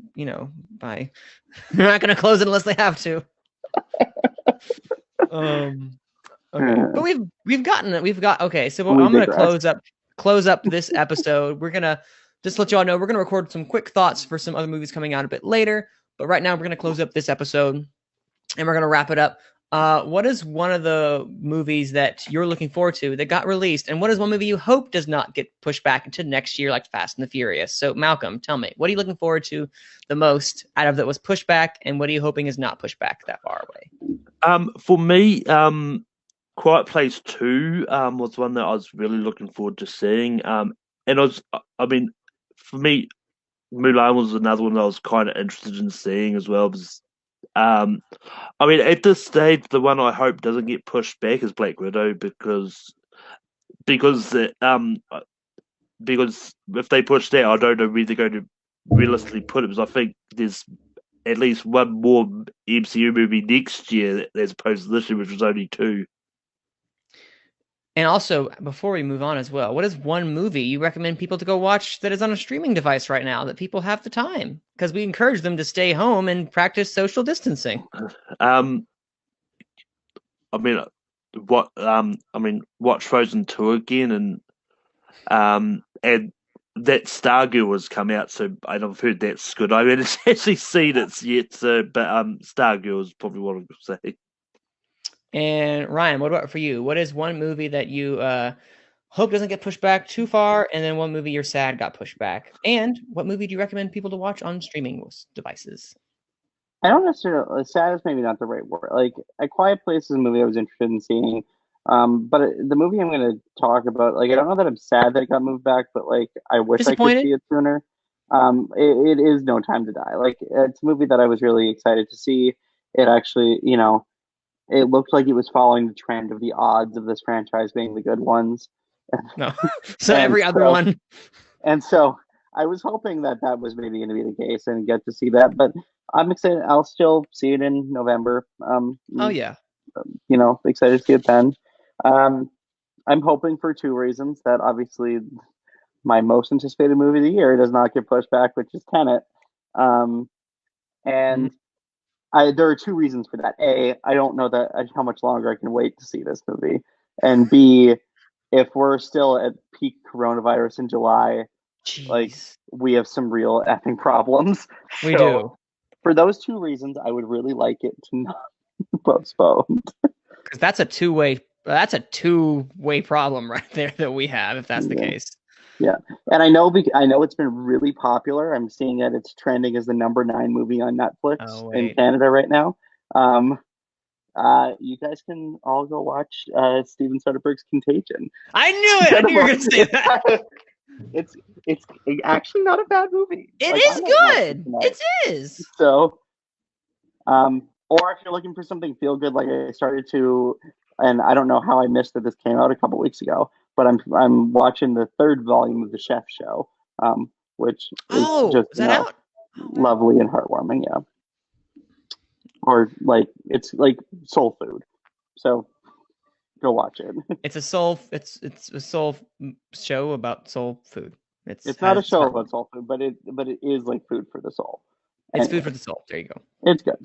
by they're not going to close it unless they have to. Okay, but okay. So We I'm going to digress. close up this episode. We're going to just let you all know we're going to record some quick thoughts for some other movies coming out a bit later. But right now we're going to close up this episode and we're going to wrap it up. What is one of the movies that you're looking forward to that got released, and what is one movie you hope does not get pushed back into next year, like Fast and the Furious? So, Malcolm, tell me, what are you looking forward to the most out of that was pushed back, and what are you hoping is not pushed back that far away? For me, Quiet Place 2 was one that I was really looking forward to seeing. And I mean, for me, Mulan was another one that I was kind of interested in seeing as well. Because, I mean, at this stage, the one I hope doesn't get pushed back is Black Widow because because if they push that, I don't know where they're going to realistically put it. Because I think there's at least one more MCU movie next year as opposed to this year, which was only two. And also, before we move on as well, what is one movie you recommend people to go watch that is on a streaming device right now that people have the time? Because we encourage them to stay home and practice social distancing. Um, I mean, watch Frozen 2 again, and that Stargirl has come out, so I've heard that's good. I haven't actually seen it yet, but Stargirl is probably what I'm going to say. And Ryan, what about for you? What is one movie that you hope doesn't get pushed back too far, and then one movie you're sad got pushed back? And what movie do you recommend people to watch on streaming devices? I don't necessarily, sad is maybe not the right word. Like, A Quiet Place is a movie I was interested in seeing. But the movie I'm going to talk about, like, I don't know that I'm sad that it got moved back, but like, I wish I could Disappointed? see it sooner. It is No Time to Die. Like, it's a movie that I was really excited to see. It actually, it looked like it was following the trend of the odds of this franchise being the good ones. No. So And every other so, one. and so I was hoping that that was maybe going to be the case and get to see that, but I'm excited. I'll still see it in November. Oh yeah. Excited to see it then. Um, I'm hoping for two reasons that obviously my most anticipated movie of the year does not get pushed back, which is Tenet. Um, Mhm. and there are two reasons for that. A, I don't know how much longer I can wait to see this movie, and B, if we're still at peak coronavirus in July, like Jeez. we have some real effing problems. We So do. for those two reasons, I would really like it to not be postponed. Because that's a two-way problem right there that we have if that's the Yeah. case. Yeah, and I know it's been really popular. I'm seeing that it's trending as the number 9 movie on Netflix Oh in wait. Canada right now. You guys can all go watch Steven Soderbergh's Contagion. I knew it. I knew you were gonna say that. It's actually not a bad movie. It Like, I is might watch good. tonight. It is. So, or if you're looking for something feel good, like I started to, and I don't know how I missed that this came out a couple weeks ago, but I'm watching the third volume of the Chef Show, which is just is that out? lovely and heartwarming. Yeah, or like it's like soul food. So go watch it. It's a soul. It's a soul show about soul food. It's not a show about soul food, but it is like food for the soul. It's Anyway, food for the soul. There you go. it's good.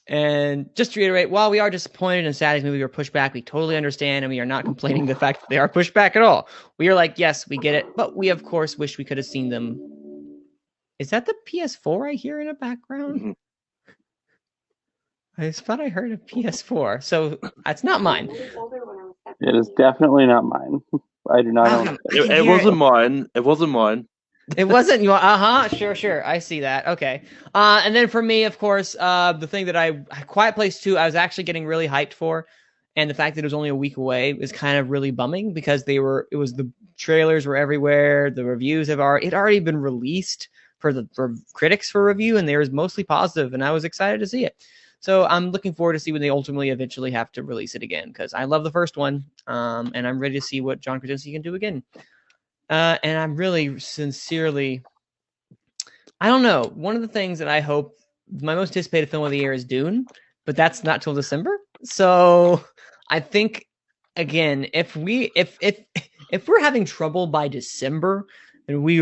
And just to reiterate, while we are disappointed and sad these movies were pushed back, we totally understand, and we are not complaining the fact that they are pushed back at all. We are like, yes, we get it, but we of course wish we could have seen them. Is that the PS4 I hear in the background? Mhm. I thought I heard a PS4, so it's not mine. It is definitely not mine. I do not own it. It wasn't mine. It wasn't mine. It wasn't you. Sure. I see that. Okay. And then for me, of course, the thing that Quiet Place 2, I was actually getting really hyped for, and the fact that it was only a week away is kind of really bumming because the trailers were everywhere, the reviews it already been released for critics for review, and they was mostly positive, and I was excited to see it. So I'm looking forward to see when they eventually have to release it again because I love the first one, and I'm ready to see what John Krasinski can do again. And I'm really sincerely, I don't know. One of the things that I hope my most anticipated film of the year is Dune, but that's not till December. So I think again, if we're having trouble by December, then we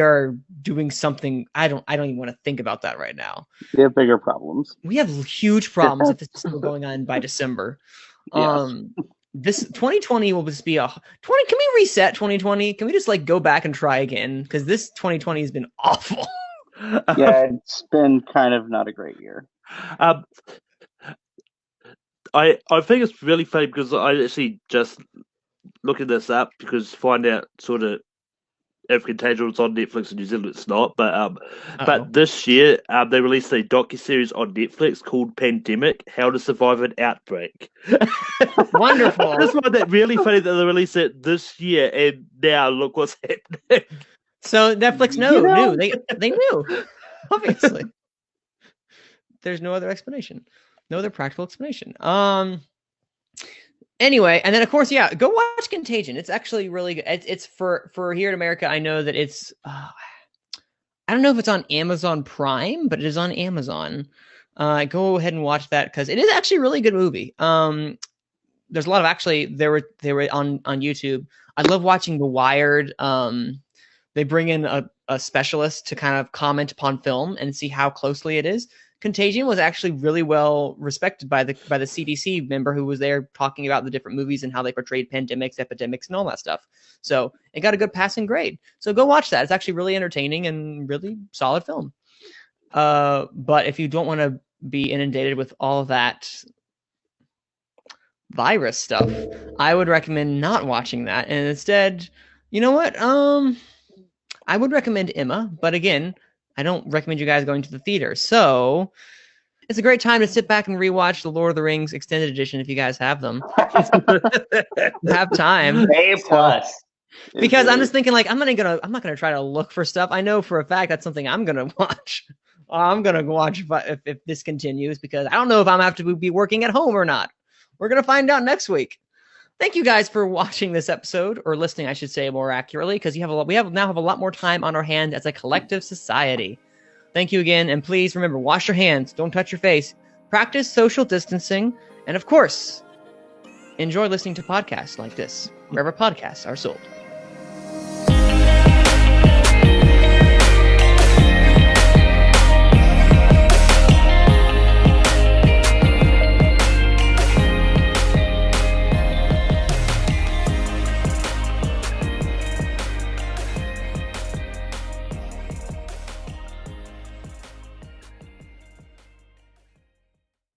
are doing something. I don't even want to think about that right now. We have bigger problems. We have huge problems if this is still going on by December. Yes. This 2020 will just be 20. Can we reset 2020? Can we just like go back and try again? Because this 2020 has been awful. Yeah, it's been kind of not a great year. I think it's really funny because I actually just looking this up because find out sort of if Contagion was on Netflix in New Zealand, it's not. But this year they released a docuseries on Netflix called "Pandemic: How to Survive an Outbreak." Wonderful. I just find that really funny that they released it this year, and now look what's happening. So Netflix knew. They knew. Obviously, there's no other explanation, no other practical explanation. Anyway, and then of course, yeah, go watch Contagion. It's actually really good. It's for here in America. I know that it's. I don't know if it's on Amazon Prime, but it is on Amazon. Go ahead and watch that because it is actually a really good movie. There's a lot of they were on YouTube. I love watching The Wired. They bring in a specialist to kind of comment upon film and see how closely it is. Contagion was actually really well respected by the CDC member who was there talking about the different movies and how they portrayed pandemics, epidemics, and all that stuff. So it got a good passing grade. So go watch that. It's actually really entertaining and really solid film. But if you don't want to be inundated with all of that virus stuff, I would recommend not watching that. And instead, you know what? I would recommend Emma, but again, I don't recommend you guys going to the theater. So it's a great time to sit back and rewatch the Lord of the Rings extended edition if you guys have them. Have time. A plus. Because I'm just thinking like I'm not gonna try to look for stuff. I know for a fact that's something I'm gonna watch. I'm gonna watch if this continues because I don't know if I'm gonna have to be working at home or not. We're gonna find out next week. Thank you guys for watching this episode, or listening, I should say more accurately, because we now have a lot more time on our hands as a collective society. Thank you again, and please remember, wash your hands, don't touch your face, practice social distancing, and of course, enjoy listening to podcasts like this, wherever podcasts are sold.